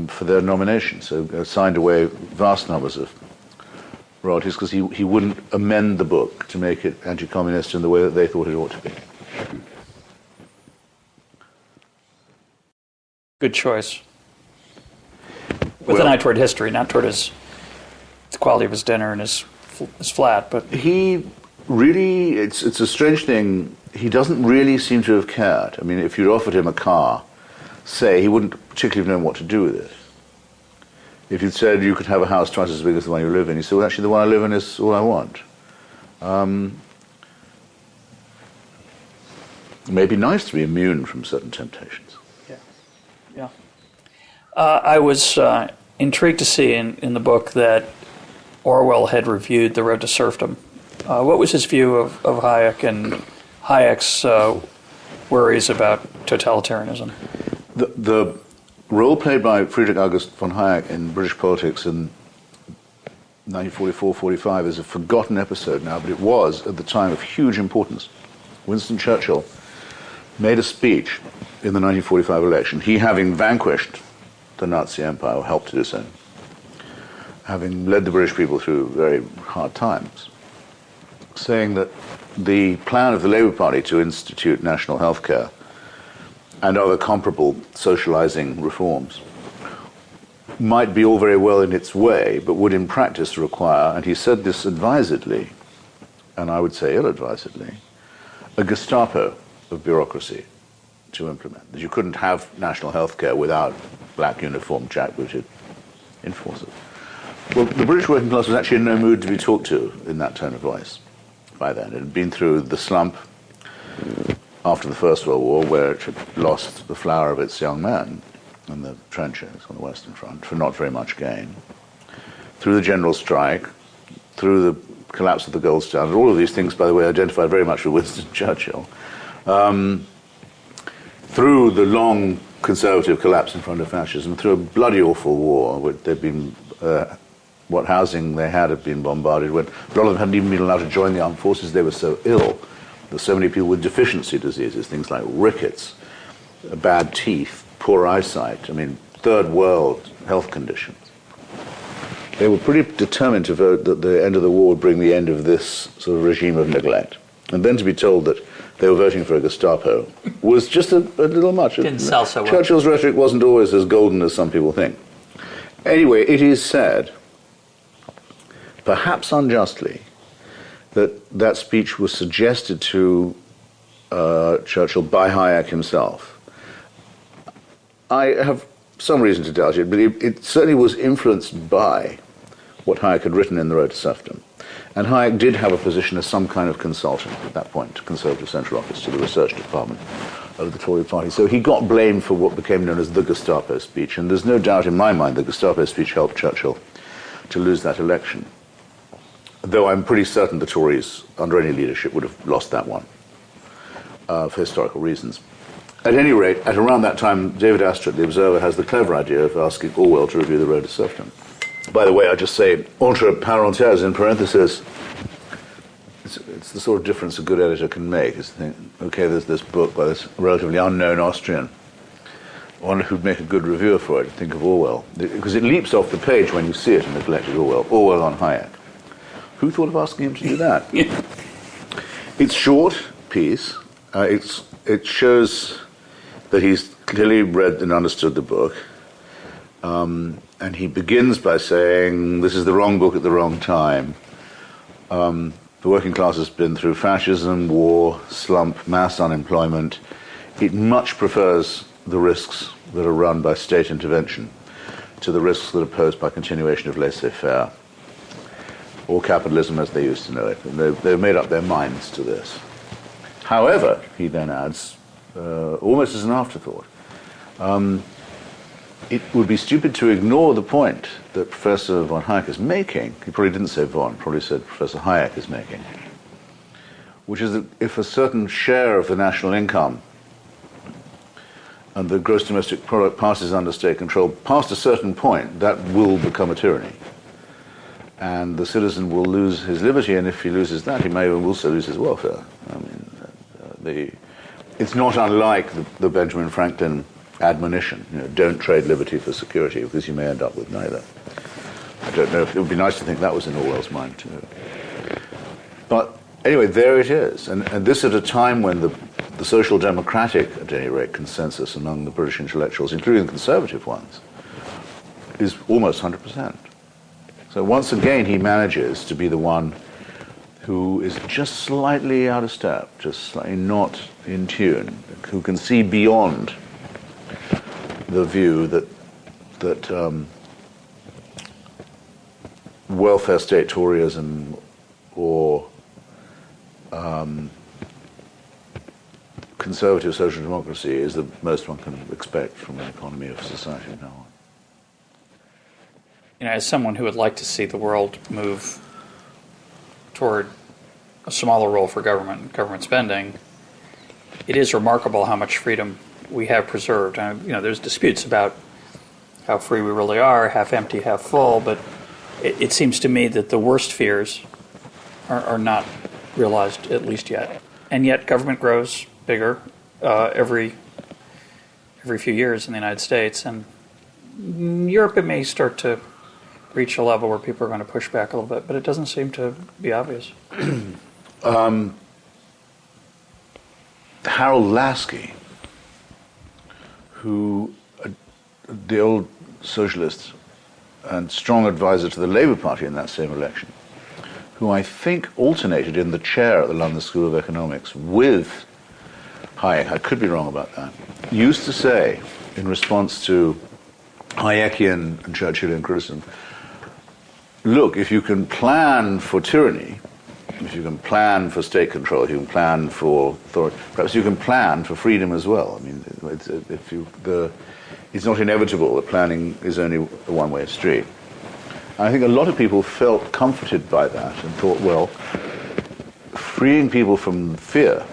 for their nomination. So signed away vast numbers of royalties because he wouldn't amend the book to make it anti-communist in the way that they thought it ought to be. Good choice. With an eye toward history, not toward the quality of his dinner and his flat, but... He really, it's a strange thing, he doesn't really seem to have cared. I mean, if you'd offered him a car, say, he wouldn't particularly have known what to do with it. If you'd said you could have a house twice as big as the one you live in, he said, well, actually, the one I live in is all I want. It may be nice to be immune from certain temptations. Yeah. I was intrigued to see in the book that Orwell had reviewed The Road to Serfdom. What was his view of Hayek and Hayek's worries about totalitarianism? The role played by Friedrich August von Hayek in British politics in 1944-45 is a forgotten episode now, but it was, at the time, of huge importance. Winston Churchill made a speech in the 1945 election, he having vanquished the Nazi Empire, or helped to do so, having led the British people through very hard times, saying that the plan of the Labour Party to institute national health care and other comparable socializing reforms might be all very well in its way, but would in practice require, and he said this advisedly, and I would say ill-advisedly, a Gestapo of bureaucracy to implement. That you couldn't have national health care without black uniformed, jackbooted enforcers. Well, the British working class was actually in no mood to be talked to in that tone of voice by then. It had been through the slump after the First World War, where it had lost the flower of its young men in the trenches on the Western Front for not very much gain, through the general strike, through the collapse of the gold standard, all of these things, by the way, identified very much with Winston Churchill. through the long conservative collapse in front of fascism, through a bloody awful war, where they'd been, what housing they had been bombarded, when a lot of them hadn't even been allowed to join the armed forces. They were so ill. There were so many people with deficiency diseases, things like rickets, bad teeth, poor eyesight, third world health conditions. They were pretty determined to vote that the end of the war would bring the end of this sort of regime of neglect. And then to be told that they were voting for a Gestapo was just a little much. Didn't sell so well. Churchill's rhetoric wasn't always as golden as some people think. Anyway, it is said, perhaps unjustly, that speech was suggested to Churchill by Hayek himself. I have some reason to doubt it, but it certainly was influenced by what Hayek had written in The Road to Serfdom. And Hayek did have a position as some kind of consultant at that point to Conservative Central Office, to the research department of the Tory party. So he got blamed for what became known as the Gestapo speech. And there's no doubt in my mind the Gestapo speech helped Churchill to lose that election. Though I'm pretty certain the Tories, under any leadership, would have lost that one for historical reasons. At any rate, at around that time, David Astor at The Observer has the clever idea of asking Orwell to review The Road to Serfdom. By the way, I just say, entre parenthèses, in parentheses, it's the sort of difference a good editor can make. Is to think, okay, there's this book by this relatively unknown Austrian. I wonder who'd make a good reviewer for it. Think of Orwell. Because it leaps off the page when you see it in neglected Orwell. Orwell on Hayek. Who thought of asking him to do that? It's short piece. It shows that he's clearly read and understood the book. And he begins by saying, this is the wrong book at the wrong time. The working class has been through fascism, war, slump, mass unemployment. It much prefers the risks that are run by state intervention to the risks that are posed by continuation of laissez-faire, or capitalism as they used to know it. And they've made up their minds to this. However, he then adds, almost as an afterthought, it would be stupid to ignore the point that Professor von Hayek is making. He probably didn't say von, probably said Professor Hayek is making, which is that if a certain share of the national income and the gross domestic product passes under state control, past a certain point, that will become a tyranny. And the citizen will lose his liberty, and if he loses that, he may also lose his welfare. It's not unlike the Benjamin Franklin admonition, don't trade liberty for security, because you may end up with neither. I don't know, it would be nice to think that was in Orwell's mind too. But anyway, there it is. And this at a time when the social democratic, at any rate, consensus among the British intellectuals, including the conservative ones, is almost 100%. So once again, he manages to be the one who is just slightly out of step, just slightly not in tune, who can see beyond the view that welfare state Toryism or conservative social democracy is the most one can expect from an economy of society now on. As someone who would like to see the world move toward a smaller role for government spending, it is remarkable how much freedom we have preserved. There's disputes about how free we really are, half empty, half full, but it seems to me that the worst fears are not realized, at least yet. And yet government grows bigger every few years in the United States, and in Europe it may start to reach a level where people are going to push back a little bit, but it doesn't seem to be obvious. Harold Lasky, who, the old socialist and strong advisor to the Labour Party in that same election, who I think alternated in the chair at the London School of Economics with Hayek, I could be wrong about that, used to say, in response to Hayekian and Churchillian criticism, look, if you can plan for tyranny, if you can plan for state control, if you can plan for authority, perhaps you can plan for freedom as well. It's not inevitable that planning is only a one-way street. And I think a lot of people felt comforted by that and thought, well, freeing people from fear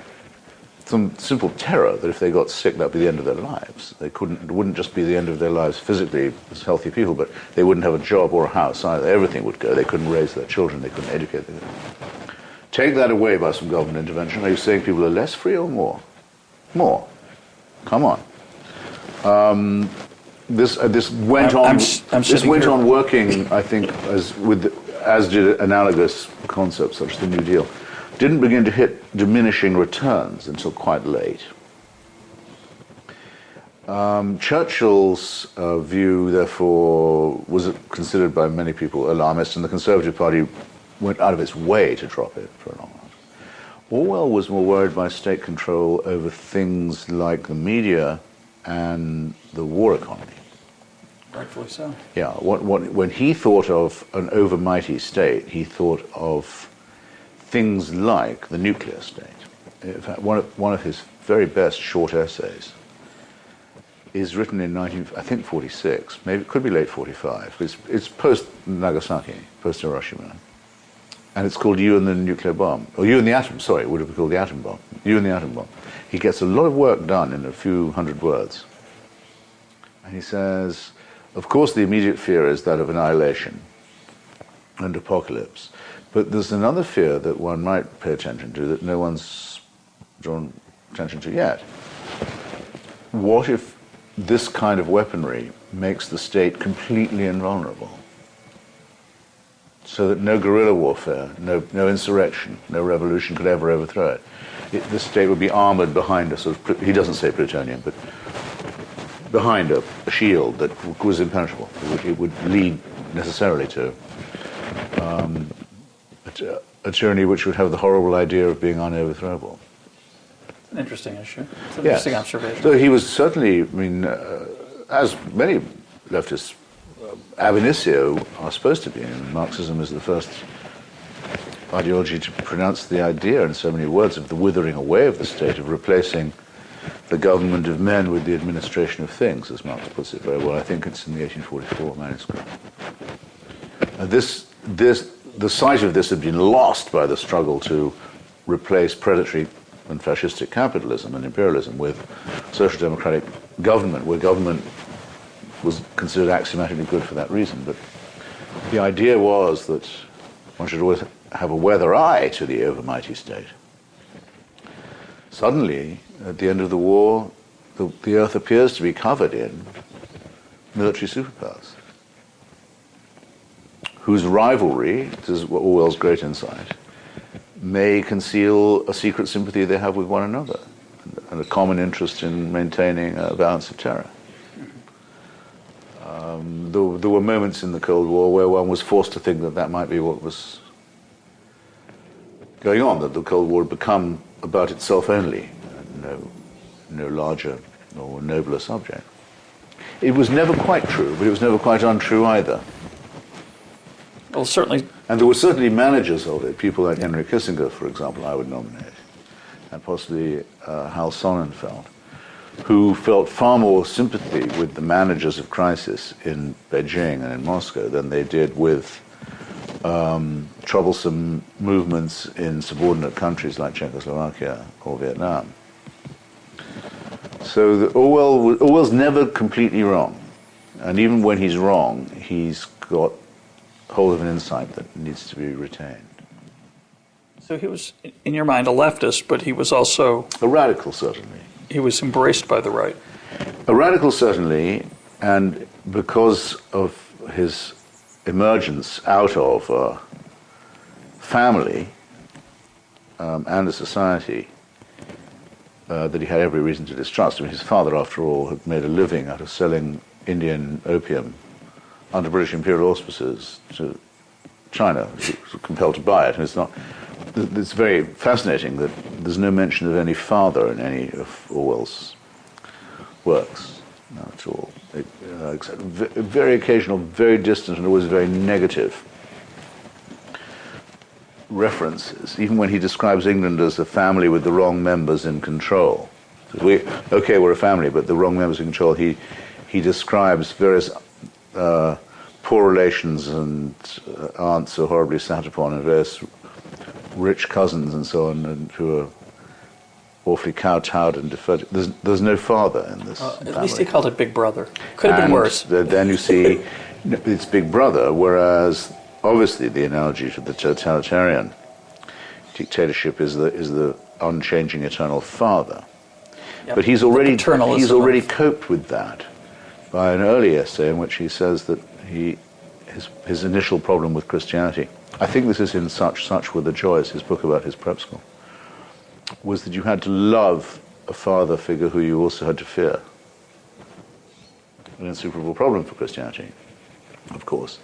some simple terror that if they got sick, that would be the end of their lives. It wouldn't just be the end of their lives physically as healthy people, but they wouldn't have a job or a house either. Everything would go. They couldn't raise their children. They couldn't educate them. Take that away by some government intervention. Are you saying people are less free or more? More. Come on. This went on. This went on working, I think, as did analogous concepts such as the New Deal. Didn't begin to hit diminishing returns until quite late. Churchill's view, therefore, was considered by many people alarmist, and the Conservative Party went out of its way to drop it for a long time. Orwell was more worried by state control over things like the media and the war economy. Rightfully so. Yeah, when he thought of an overmighty state, he thought of things like the nuclear state. In fact, one of his very best short essays is written in 46, maybe it could be late 45. It's post Nagasaki, post Hiroshima, and it's called "You and the Nuclear Bomb," or "You and the Atom." Sorry, it would have been called "The Atom Bomb." "You and the Atom Bomb." He gets a lot of work done in a few hundred words, and he says, "Of course, the immediate fear is that of annihilation and apocalypse." But there's another fear that one might pay attention to that no one's drawn attention to yet. What if this kind of weaponry makes the state completely invulnerable? So that no guerrilla warfare, no insurrection, no revolution could ever overthrow it. The state would be armored behind a sort of, he doesn't say plutonium, but behind a shield that was impenetrable. It would lead necessarily to a tyranny which would have the horrible idea of being unoverthrowable. An interesting issue. It's an interesting observation. So he was certainly, as many leftists, ab initio are supposed to be. And Marxism is the first ideology to pronounce the idea in so many words of the withering away of the state, of replacing the government of men with the administration of things, as Marx puts it very well. I think it's in the 1844 manuscript. The sight of this had been lost by the struggle to replace predatory and fascistic capitalism and imperialism with social democratic government, where government was considered axiomatically good for that reason. But the idea was that one should always have a weather eye to the overmighty state. Suddenly, at the end of the war, the earth appears to be covered in military superpowers, whose rivalry, this is Orwell's great insight, may conceal a secret sympathy they have with one another and a common interest in maintaining a balance of terror. There were moments in the Cold War where one was forced to think that that might be what was going on, that the Cold War had become about itself only, no larger or nobler subject. It was never quite true, but it was never quite untrue either. Well, certainly. And there were certainly managers of it, people like Henry Kissinger, for example, I would nominate, and possibly Hal Sonnenfeld, who felt far more sympathy with the managers of crisis in Beijing and in Moscow than they did with troublesome movements in subordinate countries like Czechoslovakia or Vietnam. So Orwell's never completely wrong. And even when he's wrong, he's got hold of an insight that needs to be retained. So he was, in your mind, a leftist, but he was also... A radical, certainly. He was embraced by the right. A radical, certainly, and because of his emergence out of a family and a society that he had every reason to distrust. I mean, his father, after all, had made a living out of selling Indian opium under British imperial auspices to China. He was compelled to buy it, and it's very fascinating that there's no mention of any father in any of Orwell's works, not at all. Except very occasional, very distant, and always very negative references, even when he describes England as a family with the wrong members in control. We're a family, but the wrong members in control. He describes various poor relations and aunts who are horribly sat upon, and various rich cousins and so on, and who are awfully kowtowed and deferred. There's no father in this family. At least he called it Big Brother. Could have been worse. Then you see it's Big Brother, whereas obviously the analogy to the totalitarian dictatorship is the unchanging eternal father. Yep. But he's already coped with that by an early essay in which he says that his initial problem with Christianity, I think this is in Such Were the Joys, his book about his prep school, was that you had to love a father figure who you also had to fear. An insuperable problem for Christianity, of course,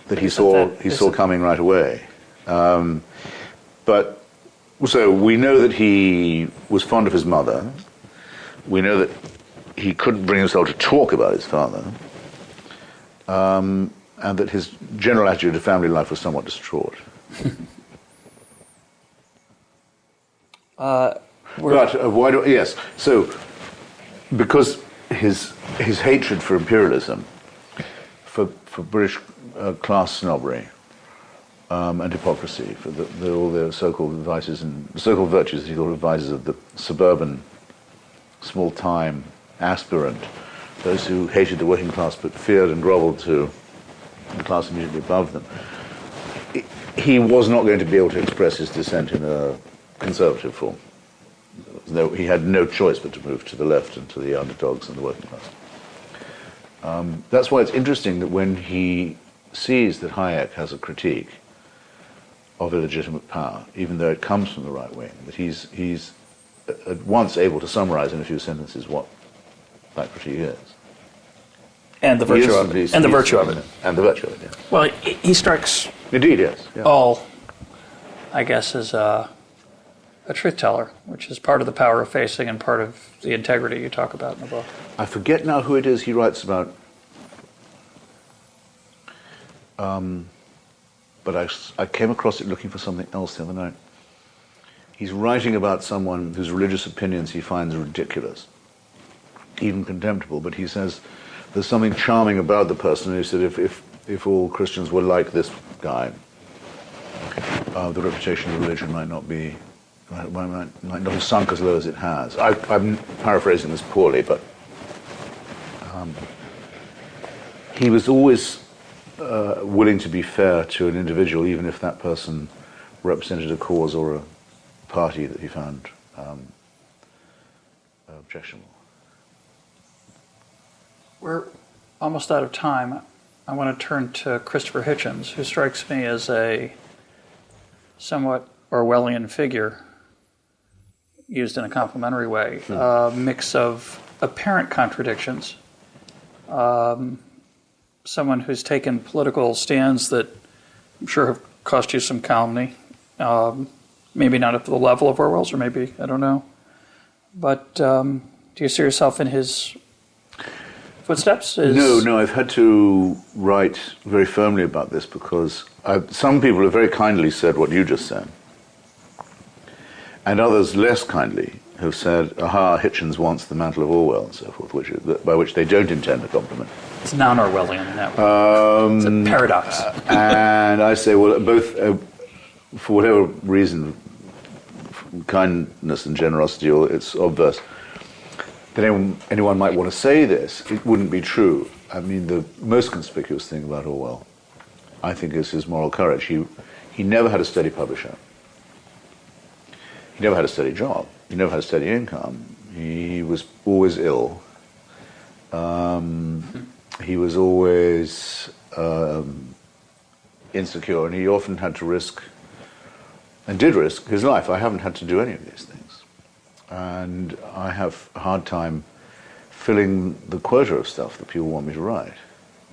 that he saw coming right away. But so we know that he was fond of his mother. We know that he couldn't bring himself to talk about his father, and that his general attitude to family life was somewhat distraught. Yes. So, because his hatred for imperialism, for British class snobbery, and hypocrisy, for all the so-called vices and so-called virtues that he thought were vices of the suburban, small-time aspirant, those who hated the working class but feared and grovelled to the class immediately above them. He was not going to be able to express his dissent in a conservative form. He had no choice but to move to the left and to the underdogs and the working class. That's why it's interesting that when he sees that Hayek has a critique of illegitimate power, even though it comes from the right wing, that he's at once able to summarize in a few sentences what that critique is. And the virtue of it. And the virtue of it. And the virtue of it, yeah. Well, he strikes... Indeed, yes. Yeah. All, I guess, as a truth teller, which is part of the power of facing and part of the integrity you talk about in the book. I forget now who it is he writes about, but I came across it looking for something else the other night. He's writing about someone whose religious opinions he finds ridiculous, even contemptible, but he says there's something charming about the person. He said if all Christians were like this guy, the reputation of religion might not have sunk as low as it has. I'm paraphrasing this poorly, but he was always willing to be fair to an individual, even if that person represented a cause or a party that he found objectionable. We're almost out of time. I want to turn to Christopher Hitchens, who strikes me as a somewhat Orwellian figure, used in a complimentary way, a mix of apparent contradictions, someone who's taken political stands that I'm sure have cost you some calumny, maybe not at the level of Orwell's, or maybe, I don't know. But do you see yourself in his footsteps? No, I've had to write very firmly about this because some people have very kindly said what you just said. And others less kindly have said, aha, Hitchens wants the mantle of Orwell and so forth, by which they don't intend a compliment. It's non-Orwellian in that way. It's a paradox. And I say, well, both, for whatever reason, kindness and generosity, or it's obvious that anyone might want to say this, it wouldn't be true. I mean, the most conspicuous thing about Orwell, I think, is his moral courage. He never had a steady publisher. He never had a steady job. He never had a steady income. He was always ill. He was always insecure, and he often had to risk, and did risk, his life. I haven't had to do any of these things. And I have a hard time filling the quota of stuff that people want me to write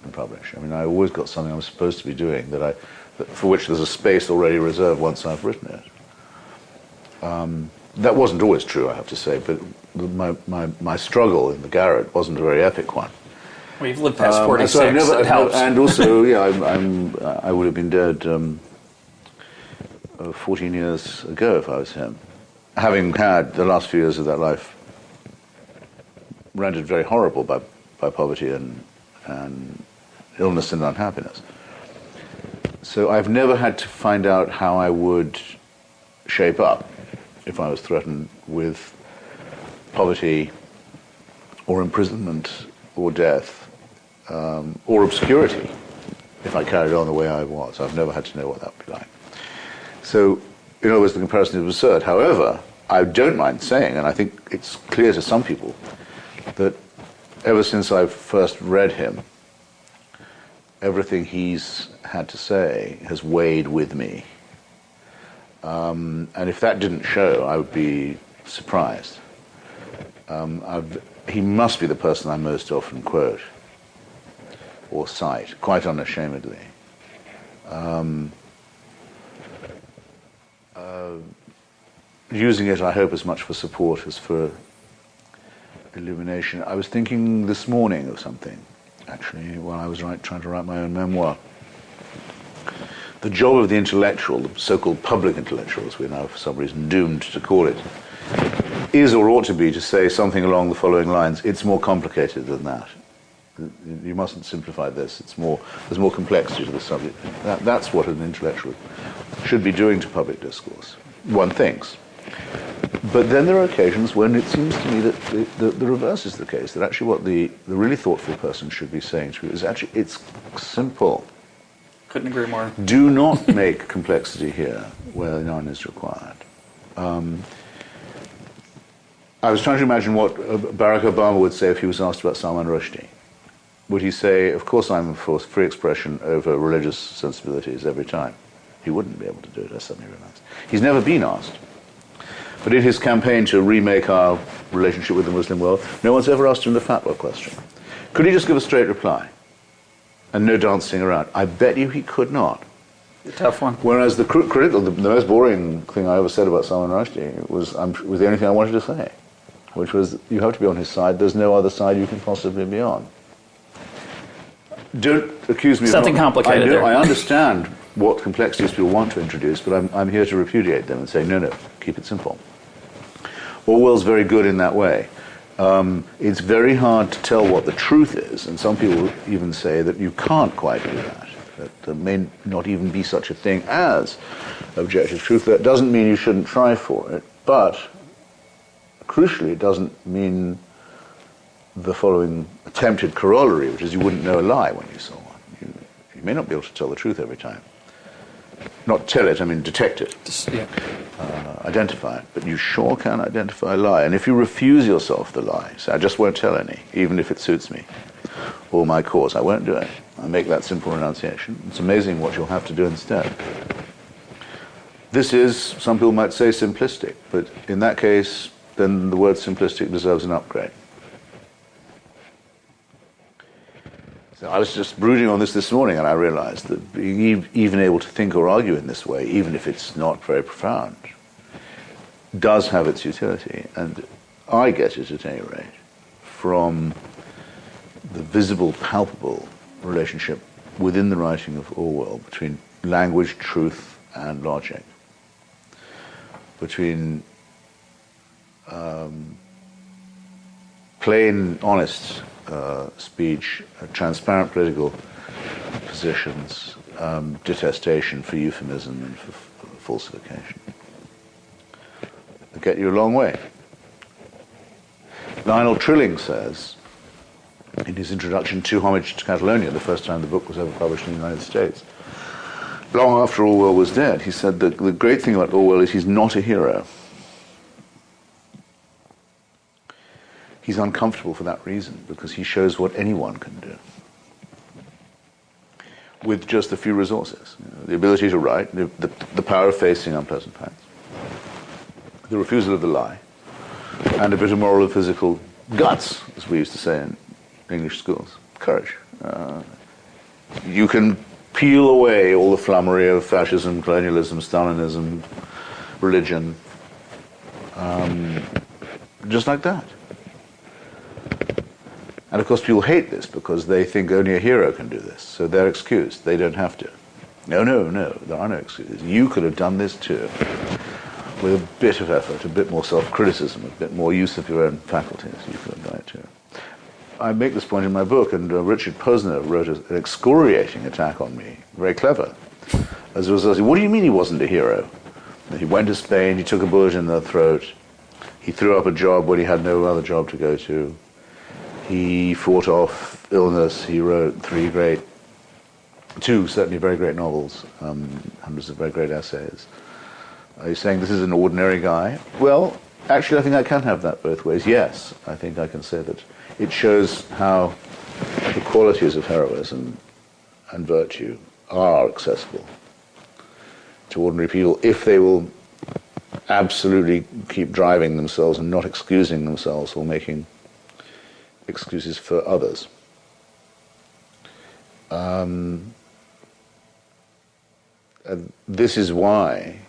and publish. I mean, I always got something I'm supposed to be doing for which there's a space already reserved once I've written it. That wasn't always true, I have to say, but my struggle in the garret wasn't a very epic one. Well, you've lived past 46, so it helps. And also, yeah, I would have been dead 14 years ago if I was him. Having had the last few years of that life rendered very horrible by poverty and illness and unhappiness. So I've never had to find out how I would shape up if I was threatened with poverty or imprisonment or death or obscurity if I carried on the way I was. I've never had to know what that would be like. So, in other words, the comparison is absurd. However, I don't mind saying, and I think it's clear to some people, that ever since I first read him, everything he's had to say has weighed with me. And if that didn't show, I would be surprised. He must be the person I most often quote or cite, quite unashamedly. Using it, I hope, as much for support as for illumination. I was thinking this morning of something, actually, while I was trying to write my own memoir. The job of the intellectual, the so-called public intellectual, as we're now for some reason doomed to call it, is or ought to be to say something along the following lines: it's more complicated than that. You mustn't simplify this. There's more complexity to the subject. That's what an intellectual should be doing to public discourse, one thinks. But then there are occasions when it seems to me that the reverse is the case, that actually what the really thoughtful person should be saying to you is actually, it's simple. Couldn't agree more. Do not make complexity here where none is required. I was trying to imagine what Barack Obama would say if he was asked about Salman Rushdie. Would he say, of course I'm for free expression over religious sensibilities every time? He wouldn't be able to do it, I suddenly realized. He's never been asked. But in his campaign to remake our relationship with the Muslim world, no one's ever asked him the fatwa question. Could he just give a straight reply? And no dancing around? I bet you he could not. A tough one. Whereas the most boring thing I ever said about Salman Rushdie was the only thing I wanted to say, which was, you have to be on his side, there's no other side you can possibly be on. Don't accuse me something of complicated there. I understand what complexities people want to introduce, but I'm here to repudiate them and say, no, keep it simple. Orwell's very good in that way. It's very hard to tell what the truth is, and some people even say that you can't quite do that there may not even be such a thing as objective truth. That doesn't mean you shouldn't try for it, but crucially it doesn't mean the following attempted corollary, which is you wouldn't know a lie when you saw one. You may not be able to tell the truth every time. Not tell it, I mean detect it. Identify it. But you sure can identify a lie. And if you refuse yourself the lie, say, I just won't tell any, even if it suits me or my cause, I won't do it. I make that simple renunciation. It's amazing what you'll have to do instead. This is, some people might say, simplistic, but in that case, then the word simplistic deserves an upgrade. So I was just brooding on this morning, and I realized that being even able to think or argue in this way, even if it's not very profound, does have its utility. And I get it, at any rate, from the visible, palpable relationship within the writing of Orwell between language, truth, and logic, between plain, honest speech, transparent political positions, detestation for euphemism and for falsification. It'll get you a long way. Lionel Trilling says, in his introduction to Homage to Catalonia, the first time the book was ever published in the United States, long after Orwell was dead, he said that the great thing about Orwell is he's not a hero. He's uncomfortable for that reason, because he shows what anyone can do with just a few resources. The ability to write, the power of facing unpleasant facts, the refusal of the lie, and a bit of moral and physical guts, as we used to say in English schools, courage. You can peel away all the flummery of fascism, colonialism, Stalinism, religion, just like that. And of course people hate this because they think only a hero can do this, so they're excused, they don't have to. No, there are no excuses. You could have done this too, with a bit of effort, a bit more self-criticism, a bit more use of your own faculties. You could have done it too. I make this point in my book, and Richard Posner wrote an excoriating attack on me, very clever. As a result, what do you mean he wasn't a hero? He went to Spain, he took a bullet in the throat, He threw up a job when he had no other job to go to. He fought off illness. He wrote two certainly very great novels, hundreds of very great essays. Are you saying this is an ordinary guy? Well, actually, I think I can have that both ways. Yes, I think I can say that it shows how the qualities of heroism and virtue are accessible to ordinary people if they will absolutely keep driving themselves and not excusing themselves or making excuses for others. And this is why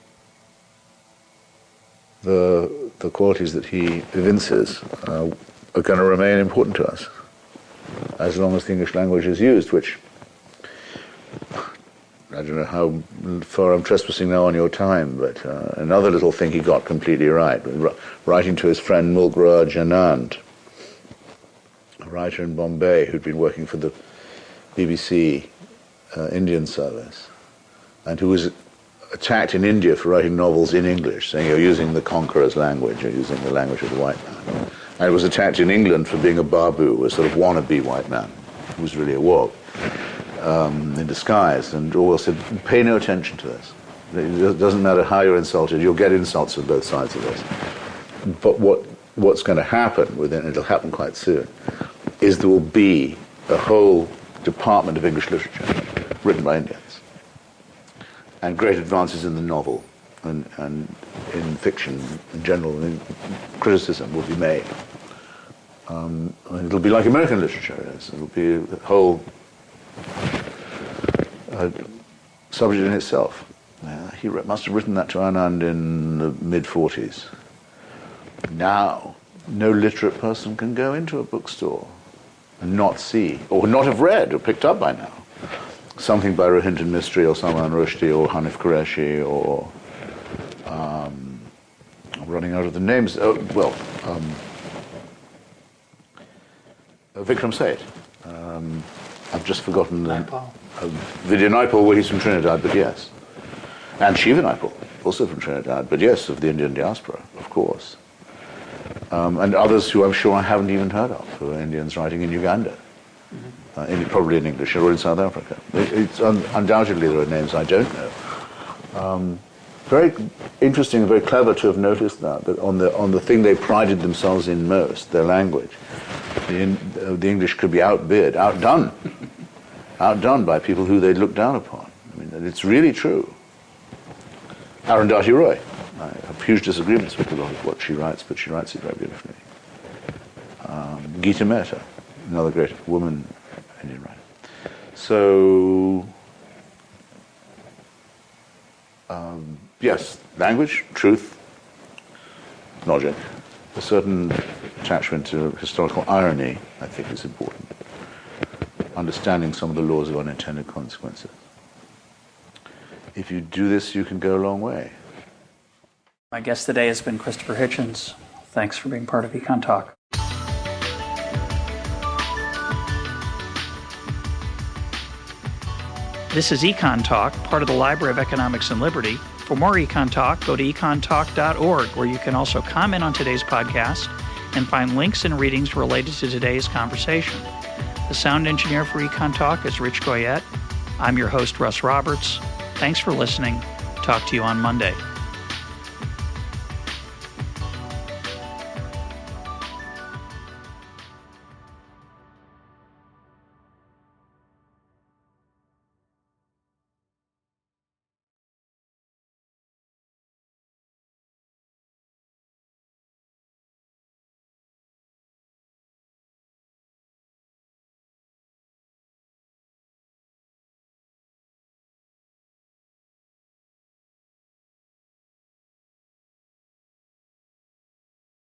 the qualities that he evinces are going to remain important to us as long as the English language is used, which I don't know how far I'm trespassing now on your time, but another little thing he got completely right, writing to his friend Mulgraj Anand, a writer in Bombay who'd been working for the BBC Indian service, and who was attacked in India for writing novels in English, saying you're using the conqueror's language, you're using the language of the white man. And was attacked in England for being a babu, a sort of wannabe white man, who was really a woke. In disguise, and Orwell said, pay no attention to this. It doesn't matter how you're insulted, you'll get insults from both sides of this. But what's going to happen it'll happen quite soon, is there will be a whole department of English literature written by Indians. And great advances in the novel and in fiction in general, and in criticism will be made. It'll be like American literature is. It'll be a whole subject in itself. He must have written that to Anand in the mid-40s. Now, no literate person can go into a bookstore and not see, or not have read, or picked up by now, something by Rohinton Mistry or Salman Rushdie or Hanif Qureshi or I'm running out of the names. Vikram Seth. I've just forgotten the Vidya Naipal, well, he's from Trinidad, but yes. And Shiva Naipal, also from Trinidad, but yes, of the Indian diaspora, of course. And others who I'm sure I haven't even heard of, who are Indians writing in Uganda, probably in English, or in South Africa. Undoubtedly there are names I don't know. Very interesting and very clever to have noticed that on the thing they prided themselves in most, their language, the English could be outdone by people who they looked down upon. I mean, it's really true. Arundhati Roy, I have huge disagreements with a lot of what she writes, but she writes it very beautifully. Geeta Mehta, another great woman Indian writer. So, yes, language, truth, logic, a certain attachment to historical irony, I think, is important. Understanding some of the laws of unintended consequences. If you do this, you can go a long way. My guest today has been Christopher Hitchens. Thanks for being part of EconTalk. This is EconTalk, part of the Library of Economics and Liberty. For more EconTalk, go to econtalk.org, where you can also comment on today's podcast and find links and readings related to today's conversation. The sound engineer for EconTalk is Rich Goyette. I'm your host, Russ Roberts. Thanks for listening. Talk to you on Monday.